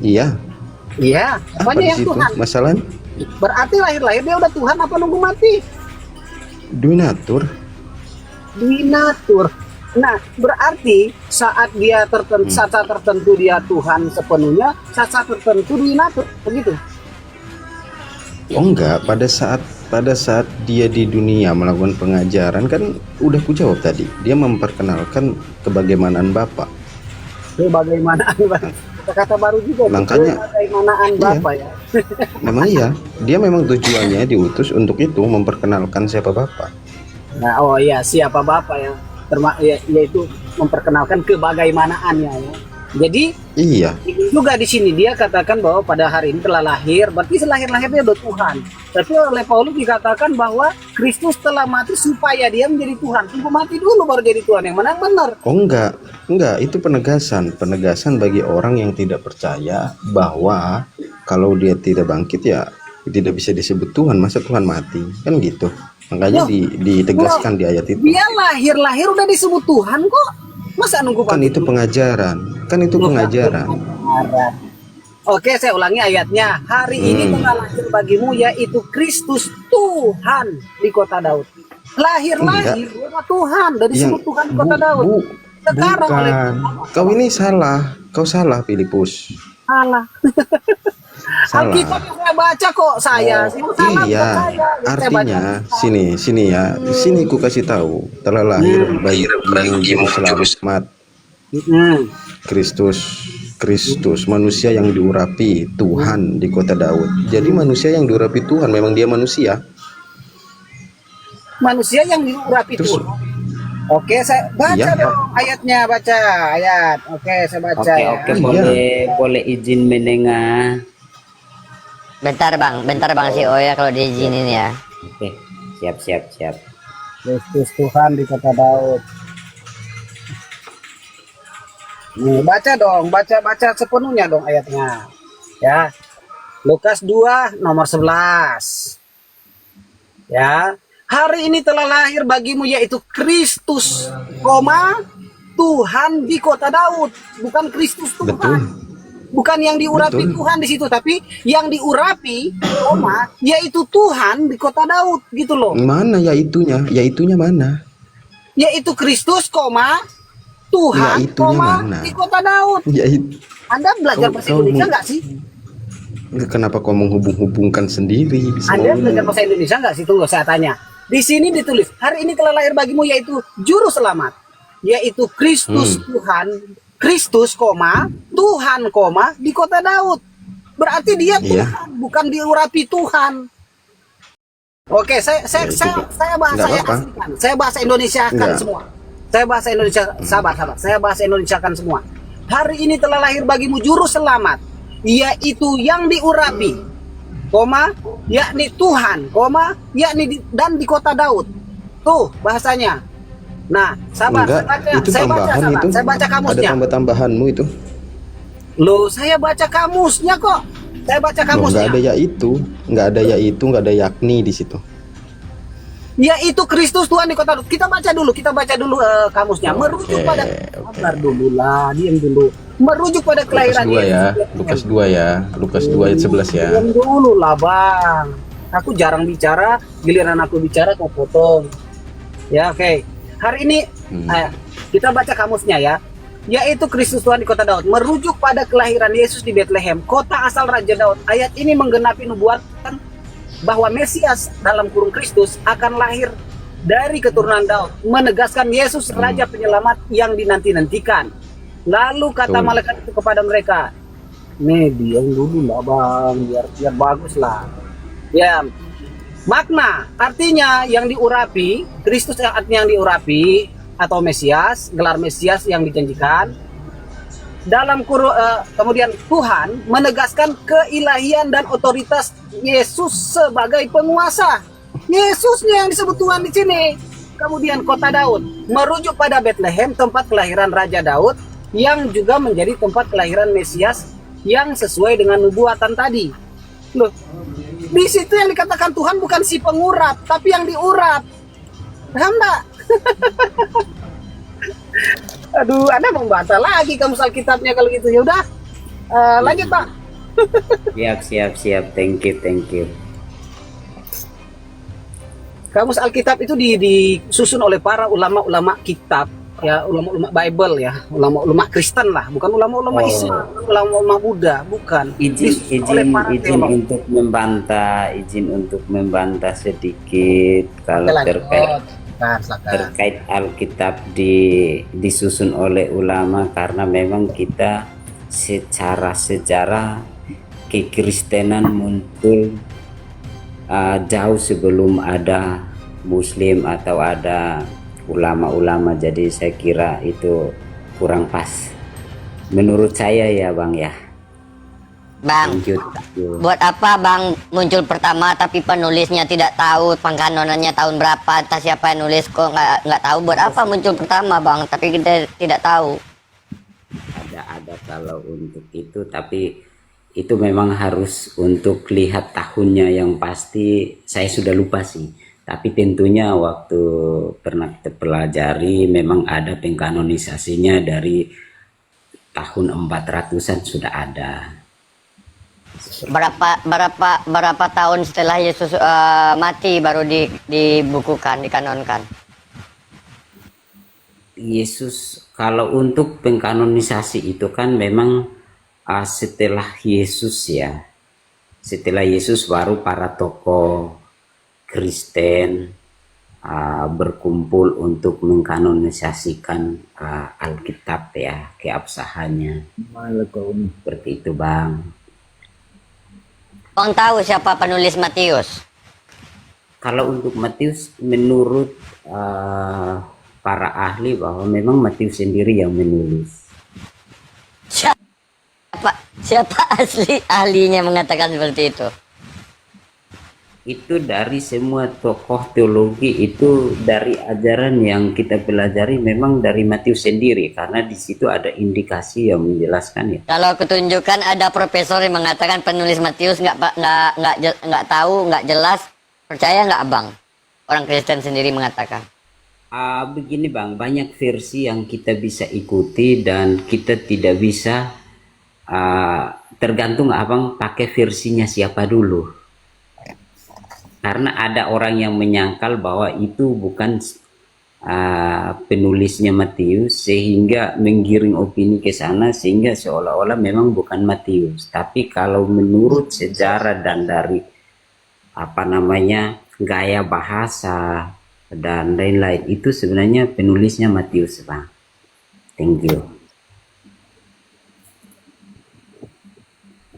Iya. Iya, Apa apanya di yang situ Tuhan? masalahnya? Berarti lahir-lahir dia udah Tuhan apa nunggu mati? Duinatur. Dinatur. Nah, berarti saat dia saat tertentu dia Tuhan sepenuhnya, saat tertentu dinatur, begitu. Oh enggak, pada saat dia di dunia melakukan pengajaran kan udah ku jawab tadi. Dia memperkenalkan kebagaimanaan Bapa. Kebagaimanaan kata baru juga. Makanya kebagaimanaan iya. Bapa ya. Memang iya, dia memang tujuannya diutus untuk itu, memperkenalkan siapa Bapa. Nah, oh iya, siapa Bapa ya. Yaitu memperkenalkan kebagaimanaannya ya. Jadi Iya. ini juga di sini dia katakan bahwa pada hari ini telah lahir, berarti selahir-lahirnya udah Tuhan. Tapi oleh Paulus dikatakan bahwa Kristus telah mati supaya dia menjadi Tuhan. Tunggu mati dulu baru jadi Tuhan, yang mana benar. Oh enggak, itu penegasan bagi orang yang tidak percaya bahwa kalau dia tidak bangkit ya tidak bisa disebut Tuhan, masa Tuhan mati, kan gitu. Makanya ditegaskan di ayat itu. Dia lahir-lahir udah disebut Tuhan kok. Masa nunggu Kan mati itu dulu? pengajaran, Oke, saya ulangi ayatnya. Hari ini telah lahir bagimu yaitu Kristus Tuhan di kota Daud. Lahir-lahir dia Tuhan, dari disebut Tuhan di kota Daud. Sekarang oleh bukan. Kau ini salah. Kau salah, Filipus. salah. Salah. Alkitab yang saya baca kok saya. Salah Iya, bukan saya. Yang saya baca. artinya sini ya. Sini ku kasih tahu, telah lahir bagimu juru selamat Kristus, manusia yang diurapi Tuhan di kota Daud. Jadi manusia yang diurapi Tuhan, memang dia manusia. Manusia yang diurapi Terus- Tuhan. Oke, saya baca Iya. dong ayatnya, baca ayat. Oke, saya baca ya. Iya. boleh izin mendengar. Bentar bang si Oya kalau diizinin ya. Oke, siap. Kristus Tuhan di kota Daud. Nih, baca dong, baca sepenuhnya dong ayatnya. Ya. Lukas 2 nomor 11. Ya. Hari ini telah lahir bagimu yaitu Kristus, Tuhan di kota Daud, bukan Kristus Tuhan. Betul. Bukan yang diurapi Betul. Tuhan di situ, tapi yang diurapi, yaitu Tuhan di kota Daud, gitu loh. Mana yaitunya? Yaitunya mana? Yaitu Kristus, Tuhan, Yaitunya mana? di kota Daud. Yaitu. Anda belajar bahasa Indonesia nggak sih? Kenapa kau menghubung-hubungkan sendiri? Anda belajar bahasa Indonesia nggak sih? Tunggu saya tanya. Di sini ditulis, hari ini telah lahir bagimu yaitu juru selamat, yaitu Kristus Tuhan, Kristus, Tuhan, di kota Daud. Berarti dia Iya. Tuhan, bukan diurapi Tuhan. Oke, saya bahasa Nggak apa-apa. aslikan. Saya bahasa Indonesia kan Nggak. semua. Saya bahasa Indonesia, sabar. Saya bahasa Indonesia kan semua. Hari ini telah lahir bagimu juru selamat, yaitu yang diurapi, yakni Tuhan, yakni dan di kota Daud. Tuh bahasanya. Nah, sabar. Enggak, itu tambahan itu. Saya baca Ada kamusnya. tambah-tambahanmu itu. Loh, saya baca kamusnya kok. Saya baca Loh, kamusnya. nggak ada yaitu, nggak ada yakni di situ. Yaitu Kristus Tuhan di kota Daud. Kita baca dulu kamusnya. Merujuk pada sabar dulu lah, diam dulu. merujuk pada Lukas kelahiran 2 ya, Yesus. Lukas 2 ya, Lukas 2 ayat 11 ya. Diam dulu lah bang, aku jarang bicara, giliran aku bicara kau potong. Ya oke, hari ini kita baca kamusnya ya, yaitu Kristus Tuhan di kota Daud, merujuk pada kelahiran Yesus di Bethlehem, kota asal Raja Daud. Ayat ini menggenapi nubuatan bahwa Mesias dalam kurung Kristus akan lahir dari keturunan Daud, menegaskan Yesus Raja Penyelamat yang dinanti-nantikan. Lalu kata Betul. malaikat itu kepada mereka, nih diam dulu lah bang, biar bagus lah. Ya, makna artinya yang diurapi, Kristus yang artinya yang diurapi atau Mesias, gelar Mesias yang dijanjikan. Kemudian Tuhan menegaskan keilahian dan otoritas Yesus sebagai penguasa. Yesusnya yang disebut Tuhan di sini. Kemudian kota Daud merujuk pada Bethlehem, tempat kelahiran Raja Daud, yang juga menjadi tempat kelahiran Mesias yang sesuai dengan nubuatan tadi. Loh, di situ yang dikatakan Tuhan bukan si pengurap, tapi yang diurap. Paham enggak? Aduh, Anda membantah lagi kamu Alkitabnya kalau gitu. Ya udah, lanjut Pak. Siap. Thank you. Kamus Alkitab itu disusun oleh para ulama-ulama kitab, ya, ulama-ulama Bible ya, ulama-ulama Kristen lah, bukan ulama-ulama Islam, ulama-ulama Buddha, bukan. Disusun oleh para teolog. Izin untuk membantah sedikit kalau terkait Alkitab disusun oleh ulama, karena memang kita secara sejarah kekristenan muncul jauh sebelum ada Muslim atau ada ulama-ulama, jadi saya kira itu kurang pas menurut saya ya Bang ya. Bang, Thank you. buat apa Bang muncul pertama tapi penulisnya tidak tahu pengkanonannya tahun berapa, entah siapa yang nulis kok nggak tahu. Buat apa muncul pertama Bang tapi kita tidak tahu? Ada kalau untuk itu, tapi itu memang harus untuk lihat tahunnya yang pasti saya sudah lupa sih. Tapi tentunya waktu pernah kita pelajari memang ada pengkanonisasinya dari tahun 400-an sudah ada. Berapa tahun setelah Yesus mati baru dibukukan, dikanonkan? Yesus kalau untuk pengkanonisasi itu kan memang setelah Yesus ya. Setelah Yesus baru para tokoh Kristen berkumpul untuk mengkanonisasikan Alkitab ya, keabsahannya. Seperti itu Bang. Bang tahu siapa penulis Matius? Kalau untuk Matius menurut para ahli bahwa memang Matius sendiri yang menulis. Siapa ahlinya mengatakan seperti itu? Itu dari semua tokoh teologi, itu dari ajaran yang kita pelajari memang dari Matius sendiri, karena di situ ada indikasi yang menjelaskan ya. Kalau ketunjukan ada profesor yang mengatakan penulis Matius nggak tahu, nggak jelas, percaya nggak Abang? Orang Kristen sendiri mengatakan. Begini Bang, banyak versi yang kita bisa ikuti dan kita tidak bisa tergantung Abang pakai versinya siapa dulu. Karena ada orang yang menyangkal bahwa itu bukan penulisnya Matius, sehingga menggiring opini ke sana sehingga seolah-olah memang bukan Matius. Tapi kalau menurut sejarah dan dari gaya bahasa dan lain-lain, itu sebenarnya penulisnya Matius Bang. Thank you.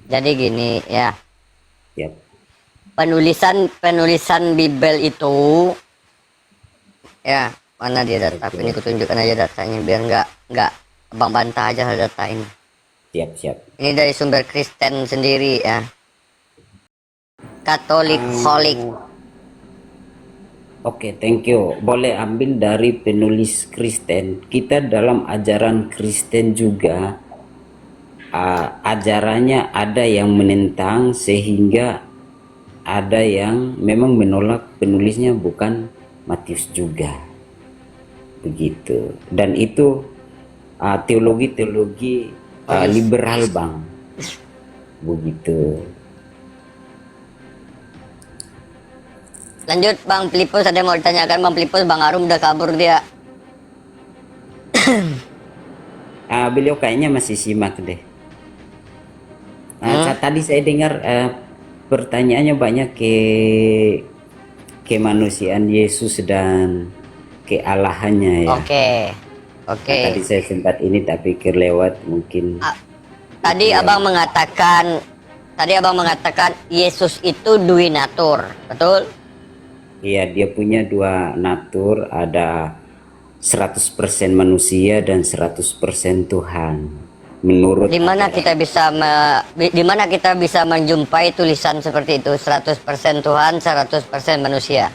Jadi gini ya. Yep. Penulisan Bible itu ya, mana dia data? Ini kutunjukkan aja datanya biar nggak Abang bantah aja data ini. Siap. Ini dari sumber Kristen sendiri ya. Katolik Holik. Oke, thank you. Boleh ambil dari penulis Kristen. Kita dalam ajaran Kristen juga ajarannya ada yang menentang, sehingga ada yang memang menolak penulisnya bukan Matius juga. Begitu. Dan itu teologi-teologi liberal bang, begitu. Lanjut Bang Filipus, ada yang mau ditanyakan Bang Filipus? Bang Arum udah kabur dia. Beliau kayaknya masih simak deh. Tadi saya dengar pertanyaannya banyak ke kemanusiaan Yesus dan kealahannya ya. Oke. Oke. Nah, tadi saya sempat ini tapi kelewat mungkin. Tadi abang mengatakan Yesus itu dui natur, betul? Iya, dia punya dua natur, ada 100% manusia dan 100% Tuhan. Menurut Di mana kita bisa menjumpai tulisan seperti itu, 100% Tuhan, 100% manusia?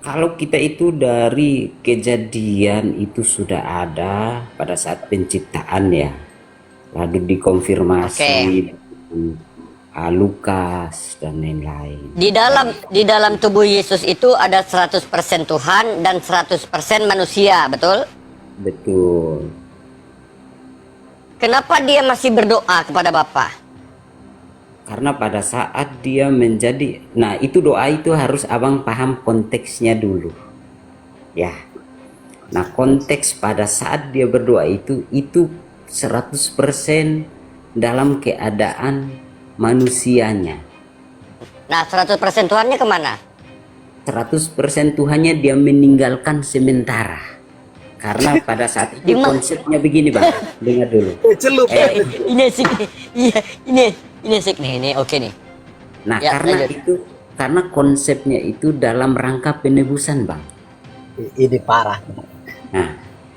kalau kita itu dari kejadian itu sudah ada pada saat penciptaan ya. Lalu dikonfirmasi Lukas dan lain-lain. Di dalam tubuh Yesus itu ada 100% Tuhan dan 100% manusia, betul? Betul. Kenapa dia masih berdoa kepada Bapa? Karena pada saat dia menjadi, nah itu doa itu harus abang paham konteksnya dulu. Ya. Nah konteks pada saat dia berdoa itu 100% dalam keadaan manusianya. Nah, 100% Tuhannya kemana? 100% Tuhannya dia meninggalkan sementara. Karena pada saat itu konsepnya begini bang, dengar dulu. Ini sih, iya, ini sih nih, ini oke nih. Nah Ya, karena lanjut. itu, karena konsepnya itu dalam rangka penebusan bang. Ini parah. Nah,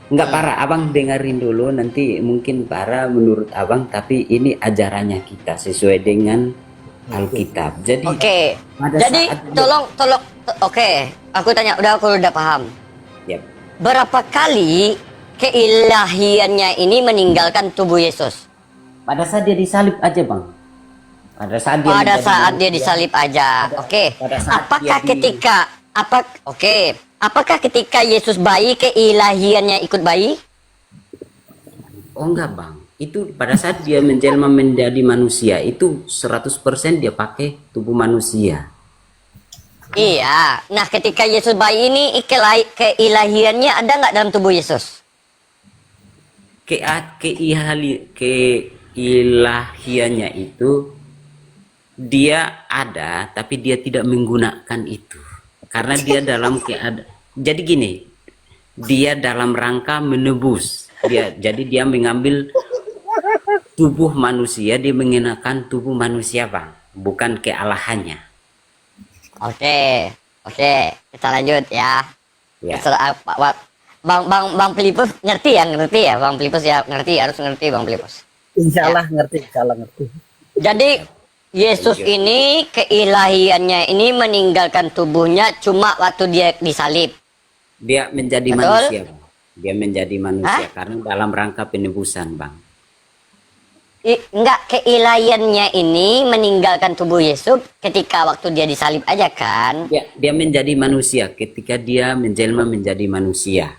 nggak parah, abang dengerin dulu, nanti mungkin parah menurut abang, tapi ini ajarannya kita sesuai dengan Alkitab. Jadi, Oke. pada Jadi saat tolong oke, aku tanya, aku udah paham. ya, Berapa kali keilahiannya ini meninggalkan tubuh Yesus? pada saat dia disalib aja bang. Pada saat dia Pada menjadi saat dia manusia. disalib aja. Oke. pada saat Apakah dia di- Apakah ketika Yesus bayi keilahiannya ikut bayi? Oh enggak bang, itu pada saat dia menjelma menjadi manusia itu 100% dia pakai tubuh manusia. Iya. Nah, ketika Yesus bayi ini keilahiannya ada nggak dalam tubuh Yesus? Keilahiannya itu dia ada, tapi dia tidak menggunakan itu karena dia dalam keadaan. Jadi gini, dia dalam rangka menebus. Jadi dia mengambil tubuh manusia, dia mengenakan tubuh manusia bang, bukan kealahannya. Oke, kita lanjut ya. Ya. Bang Filipus ngerti ya, Bang Filipus ya, harus ngerti Bang Filipus. Insya Allah ngerti. Jadi Yesus ini keilahiannya ini meninggalkan tubuhnya cuma waktu dia disalib. Dia menjadi Betul? manusia bang. Dia menjadi manusia karena dalam rangka penebusan bang. Enggak, keilahiannya ini meninggalkan tubuh Yesus ketika waktu dia disalib aja kan? Dia menjadi manusia ketika dia menjelma menjadi manusia.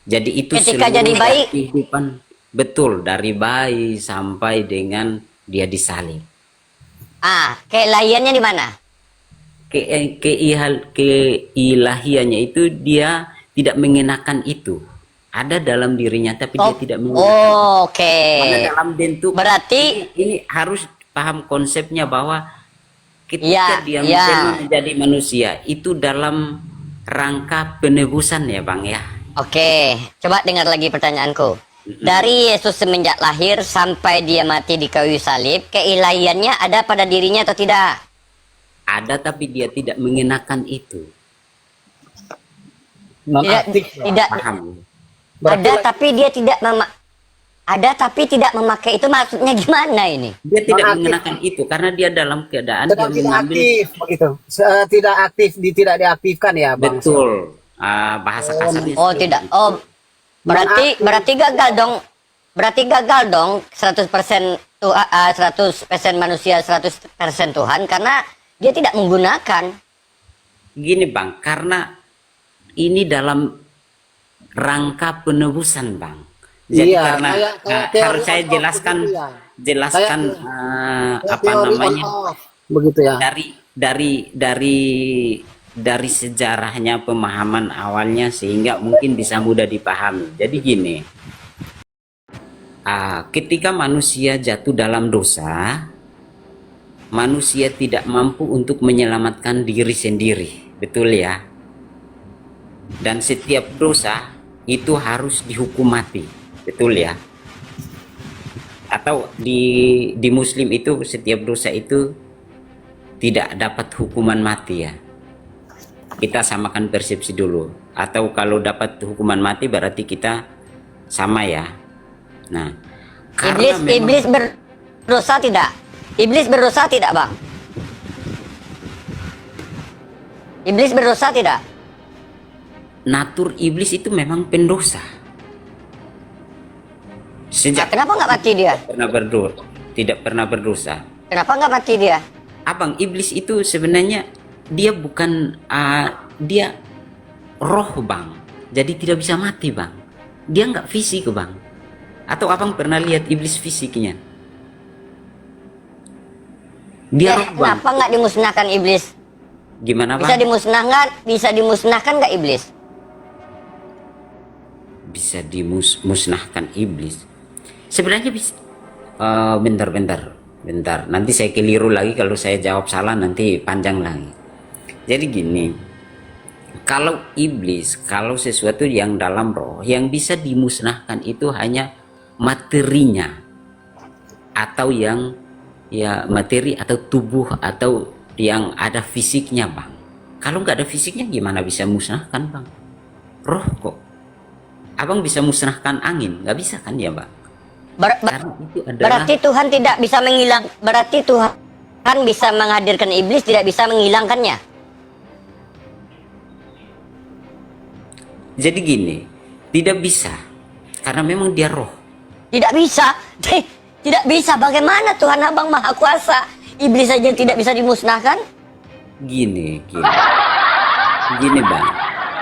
Jadi itu Ketika seluruh jadi bayi. kehidupan, betul, dari bayi sampai dengan dia disalib. Keilahiannya di mana? Keilahiannya itu dia tidak mengenakan itu. Ada dalam dirinya tapi dia tidak mengenakan. Oke. Karena dalam bentuk Berarti ini harus paham konsepnya bahwa Ya, ketika dia ya. menjadi manusia itu dalam rangka penebusan ya bang ya. Oke, coba dengar lagi pertanyaanku. Dari Yesus semenjak lahir sampai dia mati di kayu salib, keilahiannya ada pada dirinya atau tidak? Ada tapi dia tidak mengenakan itu. Tidak. Paham? Ada tapi tidak memakai itu, maksudnya gimana ini? Dia tidak Non-aktif. mengenakan itu karena dia dalam keadaan dia Sedang tidak mengambil. aktif begitu. Tidak aktif, tidak diaktifkan ya bang. Betul. Bahasa kasarnya. Oh, tidak. Oh, berarti gagal dong. Berarti gagal dong 100% 100% manusia, 100% Tuhan karena dia tidak menggunakan. Gini bang, karena ini dalam rangka penebusan bang. Jadi Iya, karena kayak teori harus saya on-off jelaskan begitu ya. jelaskan Kayak apa teori namanya on-off begitu ya. dari sejarahnya pemahaman awalnya sehingga mungkin bisa mudah dipahami. Jadi gini, ketika manusia jatuh dalam dosa, manusia tidak mampu untuk menyelamatkan diri sendiri, betul ya? Dan setiap dosa itu harus dihukum mati, betul ya? Atau di Muslim itu setiap dosa itu tidak dapat hukuman mati ya. Kita samakan persepsi dulu. Atau kalau dapat hukuman mati berarti kita sama ya. Nah, karena Iblis berdosa tidak? Iblis berdosa tidak, Bang? Iblis berdosa tidak? natur iblis itu memang pendosa. Nah, Sejak kenapa nggak mati dia? tidak pernah berdosa. Kenapa nggak mati dia? Abang, iblis itu sebenarnya dia bukan dia roh, Bang. Jadi tidak bisa mati, Bang. Dia nggak fisik, Bang. Atau abang pernah lihat iblis fisiknya? Dia roh, Bang. Kenapa nggak dimusnahkan iblis? Gimana, Bang? Bisa dimusnahkan? Bisa dimusnahkan nggak iblis? Bisa dimusnahkan iblis. Sebenarnya bisa. Bentar. Nanti saya keliru lagi, kalau saya jawab salah nanti panjang lagi. Jadi gini, kalau iblis, kalau sesuatu yang dalam roh, yang bisa dimusnahkan itu hanya materinya, atau yang ya materi atau tubuh atau yang ada fisiknya, Bang. Kalau nggak ada fisiknya gimana bisa musnahkan, Bang? Roh kok. Abang bisa musnahkan angin, nggak bisa kan ya, Bang? Karena itu adalah Berarti Tuhan tidak bisa berarti Tuhan bisa menghadirkan iblis, tidak bisa menghilangkannya. jadi gini, tidak bisa karena memang dia roh. Tidak bisa. Tidak bisa. Bagaimana Tuhan Abang Maha Kuasa? Iblis saja tidak bisa dimusnahkan? Gini, Bang.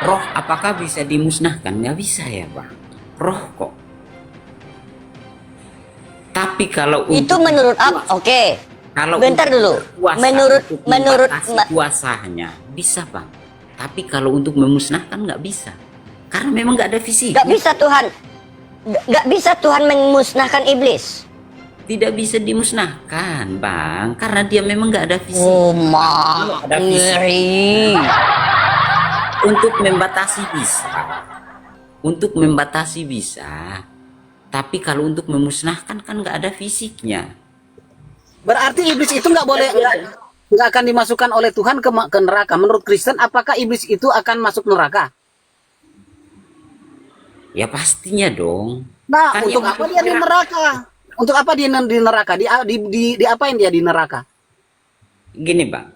Roh apakah bisa dimusnahkan? Nggak bisa ya, Bang. Roh kok. Tapi kalau Itu menurut Oke. kalau Bentar untuk dulu. berkuasa, Menurut untuk menurut membatasi kuasanya bisa, Bang. Tapi kalau untuk memusnahkan nggak bisa. Karena memang nggak ada fisik. nggak bisa Tuhan. Nggak bisa Tuhan memusnahkan iblis. Tidak bisa dimusnahkan, Bang. Karena dia memang nggak ada fisik. Oh, Ada fisik. ngeri. Untuk membatasi bisa. Tapi kalau untuk memusnahkan kan nggak ada fisiknya. Berarti iblis itu nggak boleh, nggak akan dimasukkan oleh Tuhan ke neraka. Menurut Kristen, apakah iblis itu akan masuk neraka? Ya pastinya dong. Nah, Kan untuk yang apa masuk dia di neraka? Untuk apa dia di neraka? Diapain dia di neraka? Gini, Bang.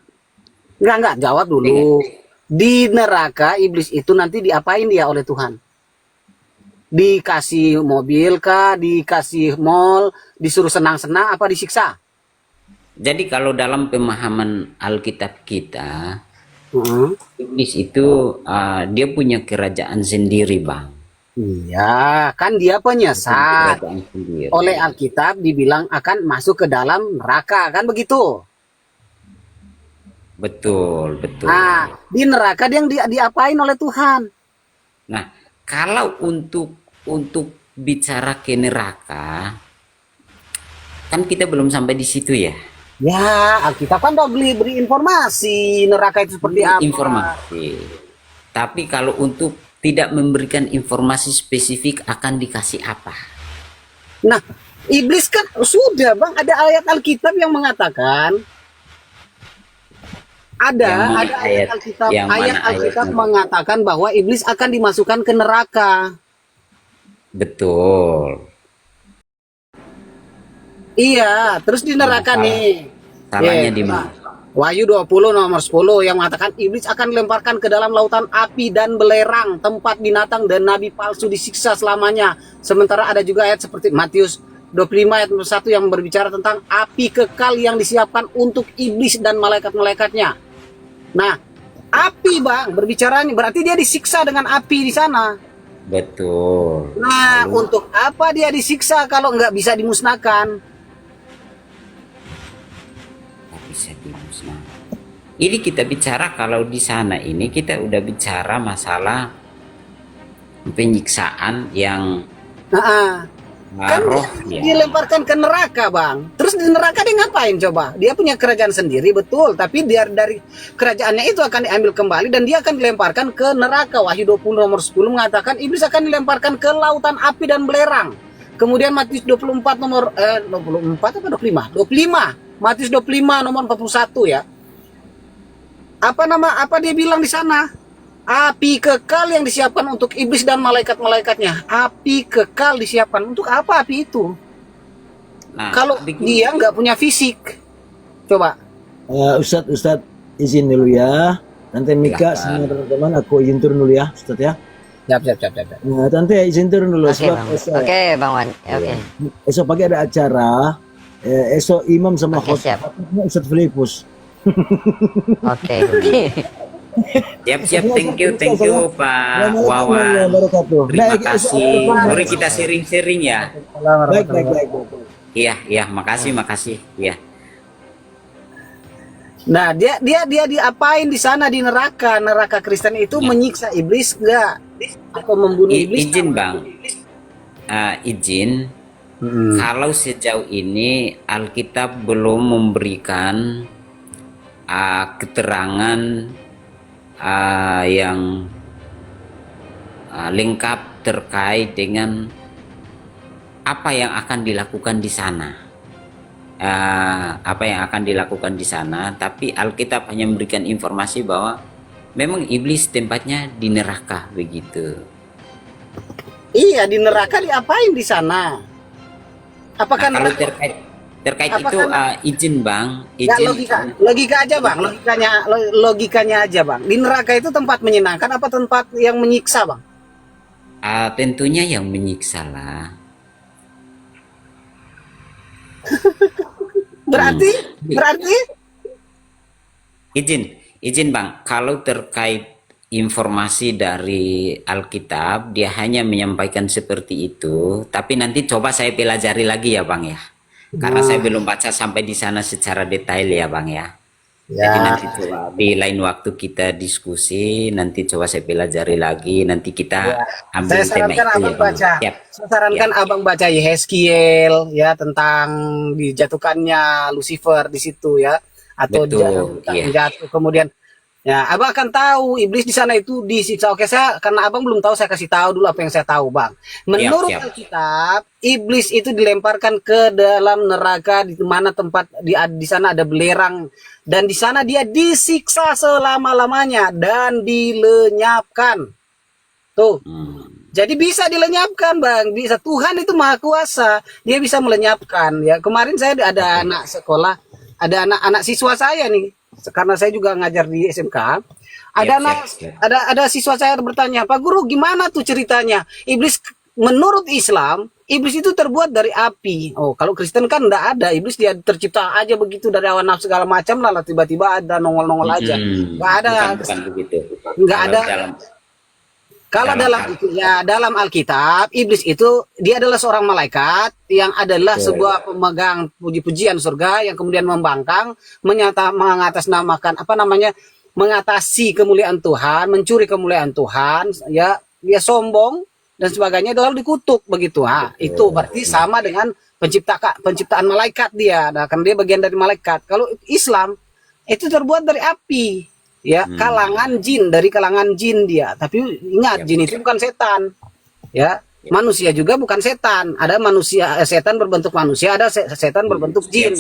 Enggak, jawab dulu. Di neraka iblis itu nanti diapain dia oleh Tuhan? Dikasih mobil kah, dikasih mall, disuruh senang-senang, apa disiksa? Jadi kalau dalam pemahaman Alkitab kita, Heeh. iblis itu dia punya kerajaan sendiri, Bang. Iya, kan dia penyesat. Kerajaan sendiri. Oleh Alkitab dibilang akan masuk ke dalam neraka, kan begitu? Betul. Nah, di neraka dia yang diapain oleh Tuhan? Nah, kalau untuk bicara ke neraka, kan kita belum sampai di situ ya. Ya, Alkitab kan udah beri informasi neraka itu seperti apa. Informasi. Tapi kalau untuk tidak memberikan informasi spesifik akan dikasih apa? Nah, iblis kan sudah, Bang, ada ayat Alkitab yang mengatakan ada ayat Alkitab, mengatakan bahwa iblis akan dimasukkan ke neraka. Betul. Iya, terus di neraka nih. Salahnya di mana? Wahyu 20 nomor 10 yang mengatakan iblis akan dilemparkan ke dalam lautan api dan belerang, tempat binatang dan nabi palsu disiksa selamanya. Sementara ada juga ayat seperti Matius 25 ayat 1 yang berbicara tentang api kekal yang disiapkan untuk iblis dan malaikat-malaikatnya. Nah, api, Bang, berbicaranya berarti dia disiksa dengan api di sana. Betul. Nah, untuk apa dia disiksa kalau nggak bisa dimusnahkan? Nggak bisa dimusnahkan. Ini kita bicara kalau di sana ini kita udah bicara masalah penyiksaan yang Nah, kan roh dia ya. dilemparkan ke neraka, Bang. Terus di neraka dia ngapain coba? Dia punya kerajaan sendiri, betul. Tapi dia dari kerajaannya itu akan diambil kembali dan dia akan dilemparkan ke neraka. Wahyu 20 nomor 10 mengatakan iblis akan dilemparkan ke lautan api dan belerang. Kemudian Matius 24 nomor 24 apa 25? 25. Matius 25 nomor 41 ya. Apa dia bilang di sana? Api kekal yang disiapkan untuk iblis dan malaikat-malaikatnya. Api kekal disiapkan untuk apa api itu? Nah, Kalau begini. dia nggak punya fisik, coba. Ustadz izin dulu ya. Nanti Mika Silakan. sama teman-teman aku izin turun dulu ya, Ustadz ya. Siap. Nah, tante izin turun dulu Oke, sebab Bang. esok, Oke, Bang Wan. Oke. esok pagi ada acara. Esok imam sama Oke, siap. khotbahnya Ustadz Filipus. Oke. Siap, thank you Pak Wawan. Terima kasih. Mari kita sharing-sharing ya. Baik. Iya, makasih. Iya. Nah, dia diapain di sana di neraka? Neraka Kristen itu menyiksa iblis nggak? Atau membunuh iblis? Izin Bang. Izin. Kalau sejauh ini Alkitab belum memberikan keterangan yang lengkap terkait dengan apa yang akan dilakukan di sana. Tapi Alkitab hanya memberikan informasi bahwa memang iblis tempatnya di neraka begitu. Iya, di neraka diapain di sana? Apakah Kalau neraka? terkait Apakah itu izin Bang, Nggak, izin. logika aja Bang, logikanya aja Bang. Di neraka itu tempat menyenangkan apa tempat yang menyiksa Bang? Tentunya yang menyiksa lah. Berarti Izin Bang, kalau terkait informasi dari Alkitab, dia hanya menyampaikan seperti itu, tapi nanti coba saya pelajari lagi ya Bang ya. Karena saya belum baca sampai di sana secara detail ya Bang ya. Jadi nanti coba di lain waktu kita diskusi, nanti coba saya pelajari lagi, nanti kita ambil saya tema sarankan itu ya Abang Bang. baca. Siap. Saya sarankan Abang baca Yeskiel ya tentang dijatuhkannya Lucifer di situ ya, atau Betul, iya. jatuh kemudian ya Abang akan tahu iblis di sana itu disiksa. Oke, karena Abang belum tahu, saya kasih tahu dulu apa yang saya tahu Bang. Menurut Siap. Alkitab, iblis itu dilemparkan ke dalam neraka di mana tempat di sana ada belerang dan di sana dia disiksa selama-lamanya dan dilenyapkan. Tuh. Jadi bisa dilenyapkan Bang, bisa. Tuhan itu maha kuasa, dia bisa melenyapkan ya. Kemarin saya ada anak sekolah, ada anak siswa saya nih, karena saya juga ngajar di SMK. Ada siswa saya bertanya, Pak Guru gimana tuh ceritanya? Iblis menurut Islam, iblis itu terbuat dari api. Oh, kalau Kristen kan enggak ada, iblis dia tercipta aja begitu dari awan nafsu segala macam, lalu tiba-tiba ada nongol-nongol aja. Enggak ada. Bukan begitu. Enggak ada. Kalau dalam dalam Alkitab, iblis itu dia adalah seorang malaikat yang adalah sebuah pemegang puji-pujian surga yang kemudian membangkang, mengatasnamakan mengatasi kemuliaan Tuhan, mencuri kemuliaan Tuhan, ya dia sombong dan sebagainya, lalu dikutuk begitu. Itu berarti sama dengan penciptaan malaikat dia. Nah, kan dia bagian dari malaikat. Kalau Islam itu terbuat dari api. Ya, kalangan jin, dari kalangan jin dia. Tapi ingat, jin itu bukan setan. Ya, manusia juga bukan setan. Ada setan berbentuk manusia, ada setan berbentuk jin.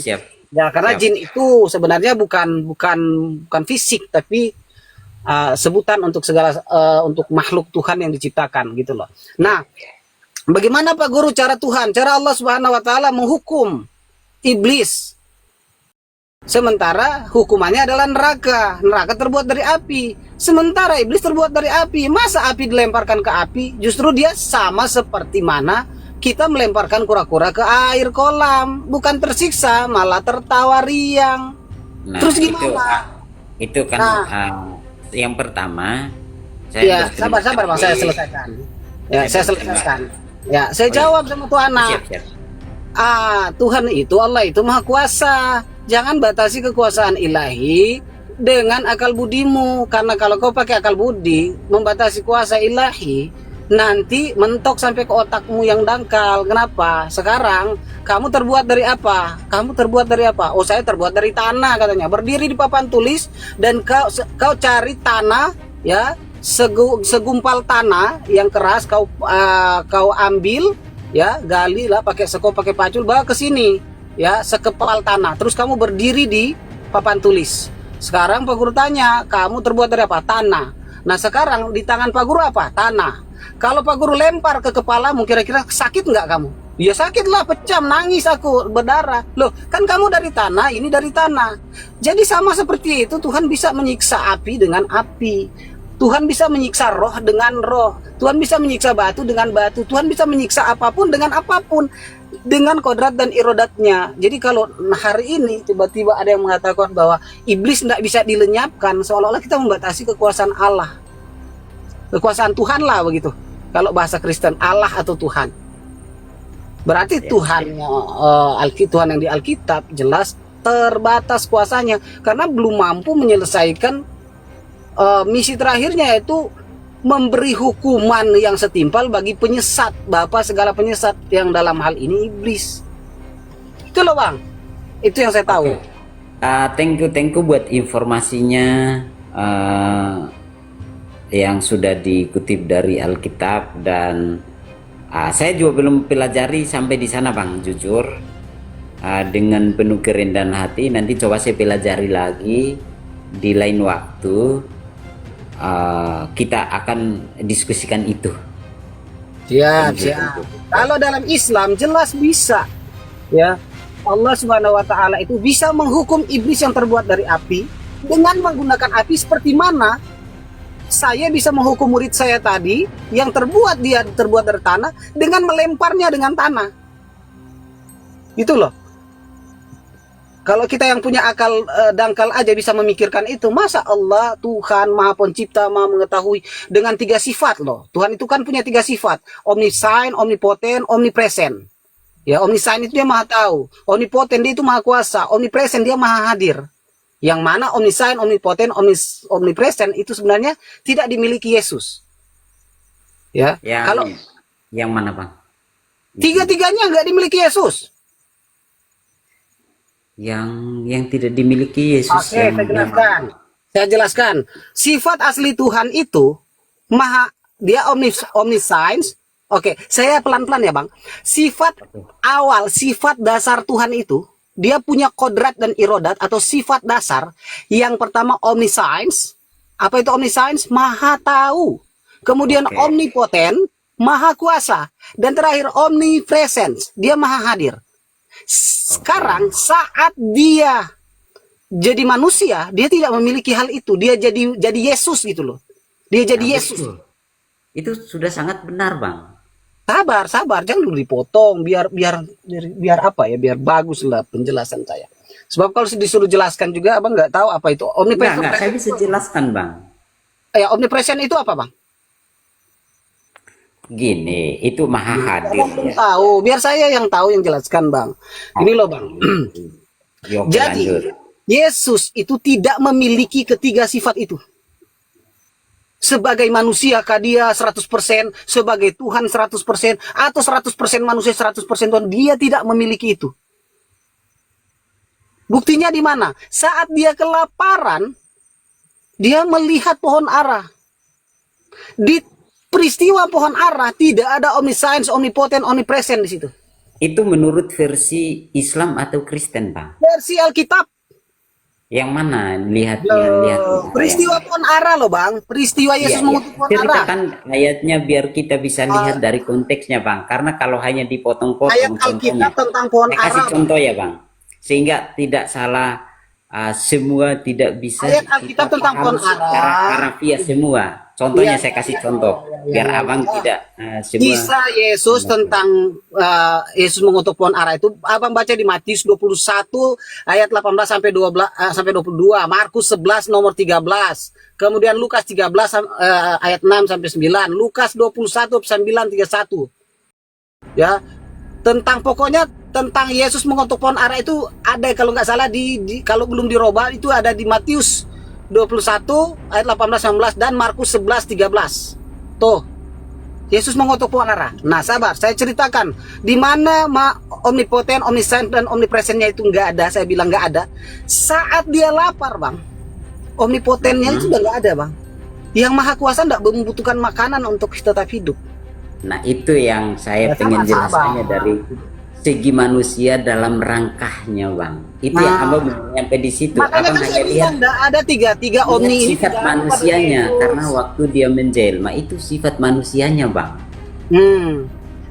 Ya, karena jin itu sebenarnya bukan fisik, tapi sebutan untuk segala untuk makhluk Tuhan yang diciptakan gitu loh. Nah, bagaimana Pak Guru cara Tuhan, cara Allah Subhanahu wa taala menghukum iblis? Sementara hukumannya adalah neraka. Neraka terbuat dari api. Sementara iblis terbuat dari api. Masa api dilemparkan ke api? Justru dia sama seperti mana kita melemparkan kura-kura ke air kolam. Bukan tersiksa, malah tertawa riang. Nah, terus gimana? Itu kan yang pertama. Ya, sabar Bang, saya selesaikan. Ya, saya selesaikan. Ya, saya jawab sama tuh anak. Siap, siap. Tuhan itu, Allah itu maha kuasa. Jangan batasi kekuasaan ilahi dengan akal budimu. Karena kalau kau pakai akal budi membatasi kuasa ilahi, nanti mentok sampai ke otakmu yang dangkal. Kenapa? Sekarang kamu terbuat dari apa? Kamu terbuat dari apa? Oh, saya terbuat dari tanah katanya. Berdiri di papan tulis dan kau cari tanah, ya, segumpal tanah yang keras kau ambil, ya, gali lah pakai sekop, pakai pacul, bawa ke sini, ya, sekepal tanah. Terus kamu berdiri di papan tulis. Sekarang Pak Guru tanya, kamu terbuat dari apa? Tanah. Nah, sekarang di tangan Pak Guru apa? Tanah. Kalau Pak Guru lempar ke kepalamu, kira-kira sakit nggak kamu? Ya sakit lah, pecam, nangis aku, berdarah. Loh, kan kamu dari tanah, ini dari tanah. Jadi sama seperti itu, Tuhan bisa menyiksa api dengan api. Tuhan bisa menyiksa roh dengan roh. Tuhan bisa menyiksa batu dengan batu. Tuhan bisa menyiksa apapun dengan apapun. Dengan kodrat dan irodatnya. Jadi kalau hari ini tiba-tiba ada yang mengatakan bahwa iblis tidak bisa dilenyapkan, seolah-olah kita membatasi kekuasaan Allah. Kekuasaan Tuhan lah begitu. Kalau bahasa Kristen, Allah atau Tuhan. Berarti Tuhan yang di Alkitab jelas terbatas kuasanya. Karena belum mampu menyelesaikan misi terakhirnya, yaitu memberi hukuman yang setimpal bagi penyesat, bapa segala penyesat, yang dalam hal ini iblis. Itu loh Bang, itu yang saya tahu. Thank you buat informasinya yang sudah dikutip dari Alkitab, dan saya juga belum pelajari sampai di sana Bang, jujur. Dengan penuh kerendahan hati, nanti coba saya pelajari lagi di lain waktu. Kita akan diskusikan itu. Siap. Kalau dalam Islam jelas bisa, ya, Allah Subhanahu wa Ta'ala itu bisa menghukum iblis yang terbuat dari api dengan menggunakan api. Seperti mana saya bisa menghukum murid saya tadi yang terbuat dari tanah dengan melemparnya dengan tanah. Gitu loh. Kalau kita yang punya akal dangkal aja bisa memikirkan itu, masa Allah Tuhan Maha Pencipta, Maha Mengetahui, dengan 3 sifat loh. Tuhan itu kan punya 3 sifat: omniscient, omnipotent, omnipresent. Ya, omniscient itu dia maha tahu, omnipotent dia itu maha kuasa, omnipresent dia maha hadir. Yang mana omniscient, omnipotent, omnipresent itu sebenarnya tidak dimiliki Yesus. Ya, kalau yang mana Bang? Tiga-tiganya nggak dimiliki Yesus. Yang tidak dimiliki Yesus. Oke, saya jelaskan. Sifat asli Tuhan itu dia omniscience. Oke, saya pelan-pelan ya Bang. Sifat awal, sifat dasar Tuhan itu, dia punya kodrat dan irodat atau sifat dasar. Yang pertama omniscience. Apa itu omniscience? Maha tahu. Kemudian omnipotent, maha kuasa. Dan terakhir omnipresence, dia maha hadir. Sekarang saat dia jadi manusia, dia tidak memiliki hal itu. Dia jadi Yesus gitu loh. Dia jadi Yesus. Betul. Itu sudah sangat benar Bang. Sabar, jangan dulu dipotong, biar apa ya, biar bagus lah penjelasan saya. Sebab kalau disuruh jelaskan juga Abang nggak tahu apa itu omnipresent. Enggak, saya bisa jelaskan Bang. Ya, omnipresent itu apa Bang? Gini, itu maha hadir ya. Tahu, biar saya yang tahu, yang jelaskan Bang. Ini loh Bang. Jadi lanjut. Yesus itu tidak memiliki ketiga sifat itu. Sebagai manusia dia 100%, sebagai Tuhan 100%, atau 100% manusia 100% Tuhan, dia tidak memiliki itu. Buktinya di mana? Saat dia kelaparan, dia melihat pohon ara. Di peristiwa pohon ara tidak ada omniscience, omnipotent, omnipresent di situ. Itu menurut versi Islam atau Kristen Bang? Versi Alkitab. Yang mana? Lihat. Peristiwa pohon ara loh Bang. Peristiwa Yesus mengutuk pohon ara. Ceritakan ayatnya biar kita bisa lihat dari konteksnya Bang. Karena kalau hanya dipotong-potong Ayat Alkitab tentang pohon saya kasih ara. contoh ya Bang. Sehingga tidak salah semua tidak bisa Ayat Alkitab kita tentang paham pohon secara ara. harafiah semua. Contohnya Iya, saya kasih contoh biar abang tidak semua. Kisah Yesus tentang Yesus mengutuk pohon ara itu Abang baca di Matius 21 ayat 18 sampai 12 sampai 22, Markus 11 nomor 13, kemudian Lukas 13 ayat 6 sampai 9, Lukas 21 9 31. Ya, pokoknya tentang Yesus mengutuk pohon ara itu ada kalau nggak salah kalau belum dirubah itu ada di Matius 21 ayat 18 19 dan Markus 11 13. Tuh, Yesus mengutuk pohon ara. Nah, sabar, saya ceritakan di mana omnipoten, omniscient dan omnipresentnya itu nggak ada. Saya bilang nggak ada. Saat dia lapar, Bang, omnipotennya itu udah nggak ada, Bang. Yang maha kuasa nggak membutuhkan makanan untuk tetap hidup. Nah, itu yang saya pengen jelasannya dari segi manusia dalam rangkahnya, Bang. Itu yang abang belum nyampe di situ. Makanya Abang kan hanya saya bilang lihat nggak ada tiga omni ini. sifat manusianya, karena waktu dia menjelma itu sifat manusianya, Bang.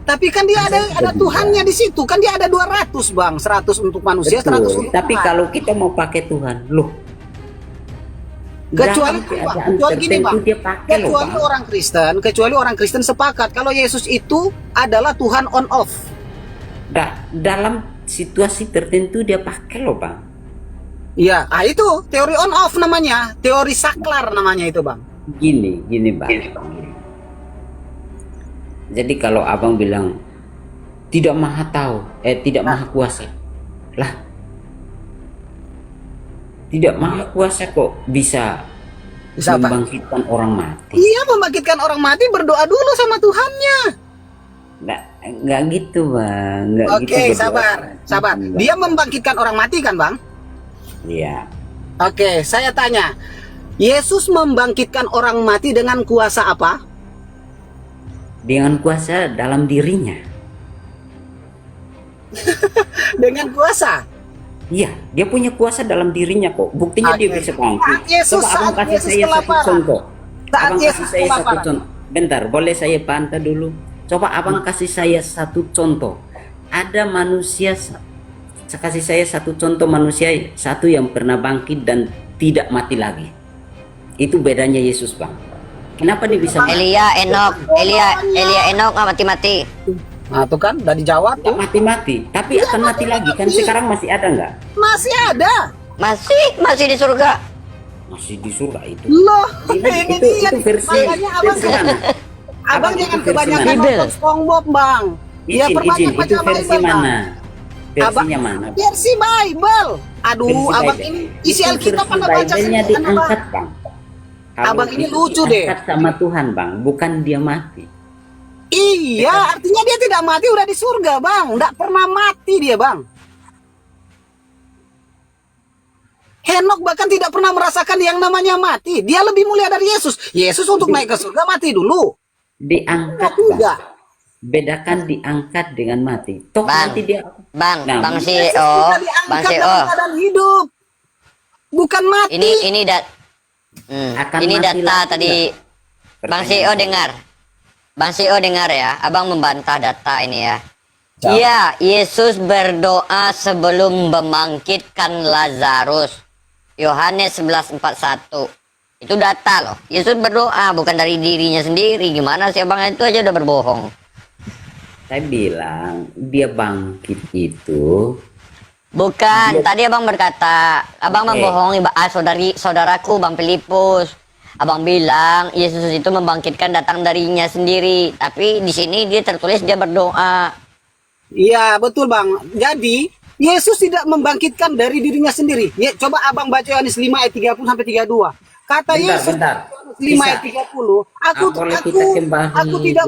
Tapi kan dia ada Tuhannya di situ. Kan dia ada 200, Bang. 100 untuk manusia, 100 Betul. untuk Tapi Tuhan. kalau kita mau pakai Tuhan, loh. Kecuali gini, Bang. Dia pakai loh, Kecuali Bang. orang Kristen sepakat kalau Yesus itu adalah Tuhan on off. Dalam situasi tertentu dia pakai loh, Bang. Iya, itu teori on off namanya, teori saklar namanya itu, Bang. Gini, Bang. Jadi kalau abang bilang tidak maha tahu, tidak maha kuasa, lah, tidak maha kuasa kok bisa Bisa apa? membangkitkan orang mati? Iya, membangkitkan orang mati berdoa dulu sama Tuhannya. Nggak gitu, Bang. Nggak gitu Oke, berdoa. sabar. Dia membangkitkan orang mati kan, Bang? Iya. Oke, saya tanya. Yesus membangkitkan orang mati dengan kuasa apa? Dengan kuasa dalam dirinya. Dengan kuasa. Iya, dia punya kuasa dalam dirinya kok. Buktinya dia Oke. bisa bangkit. Saat Yesus- Coba abang saat kasih Yesus saya satu kelaparan. contoh. Saat Abang Yesus kasih saya satu kelaparan. contoh. Bentar, boleh saya pantau dulu? Coba abang kasih saya satu contoh. Ada manusia, kasih saya satu contoh manusia satu yang pernah bangkit dan tidak mati lagi. Itu bedanya Yesus, Bang. Kenapa dia bisa Elia Enok nggak mati-mati. Nah, tuh kan udah dijawab tuh. mati-mati, tapi akan mati lagi kan? Sekarang masih ada nggak? Masih ada. Masih di surga. Masih di surga itu. Loh, Itu dia. versi Makanya versi mana? Abang itu jangan versi kebanyakan mana? nonton SpongeBob, Bang. Ya, Izin, perbanyak itu baca versi Bible, Bang. mana? Versinya mana? Versi Bible. Aduh, Versi abang Bible. ini isi Itu Alkitab versi anda baca Bible-nya sendiri, Bang. diangkat, Bang. Abang ini itu lucu deh. diangkat sama Tuhan, Bang, bukan dia mati. Iya, artinya dia tidak mati udah di surga, Bang. Nggak pernah mati dia, Bang. Henok bahkan tidak pernah merasakan yang namanya mati. Dia lebih mulia dari Yesus. Yesus untuk naik ke surga mati dulu. Diangkat, Tidak. Bang. Bedakan diangkat dengan mati. Toh Bang. nanti dia Bang Nah, Yesus CEO, tidak Bang diangkat CEO. dalam keadaan hidup. Bukan mati. Ini Akan ini mati data lagi tadi. nggak? Bang CEO dengar. Bang CEO dengar ya. Abang membantah data ini ya. Siapa? Iya, Yesus berdoa sebelum membangkitkan Lazarus. Yohanes 11:41. Itu data loh. Yesus berdoa bukan dari dirinya sendiri. Gimana sih abang itu aja udah berbohong. Saya bilang dia bangkit itu Bukan, tadi abang berkata, abang Oke. membohongi saudaraku Bang Filipus. Abang bilang Yesus itu membangkitkan datang darinya sendiri, tapi di sini dia tertulis dia berdoa. Iya, betul, Bang. Jadi, Yesus tidak membangkitkan dari dirinya sendiri. Ya, coba abang baca Yohanes 5 ayat 30 sampai 32. Kata Yesus bentar. 5 ayat 30, boleh kita kembali aku tidak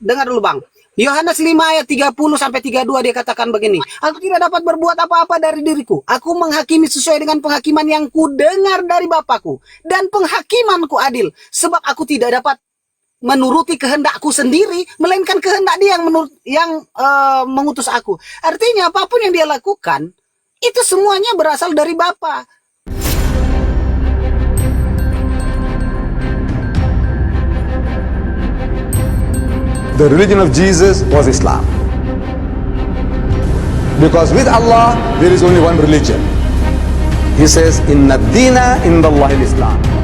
dengar dulu, Bang. Yohanes 5 ayat 30 sampai 32 dia katakan begini. Aku tidak dapat berbuat apa-apa dari diriku. Aku menghakimi sesuai dengan penghakiman yang kudengar dari Bapakku, dan penghakimanku adil, sebab aku tidak dapat menuruti kehendakku sendiri, melainkan kehendak dia yang mengutus aku. Artinya apapun yang dia lakukan itu semuanya berasal dari Bapa. The religion of Jesus was Islam. Because with Allah, there is only one religion. He says, Inna dina indallahi Islam.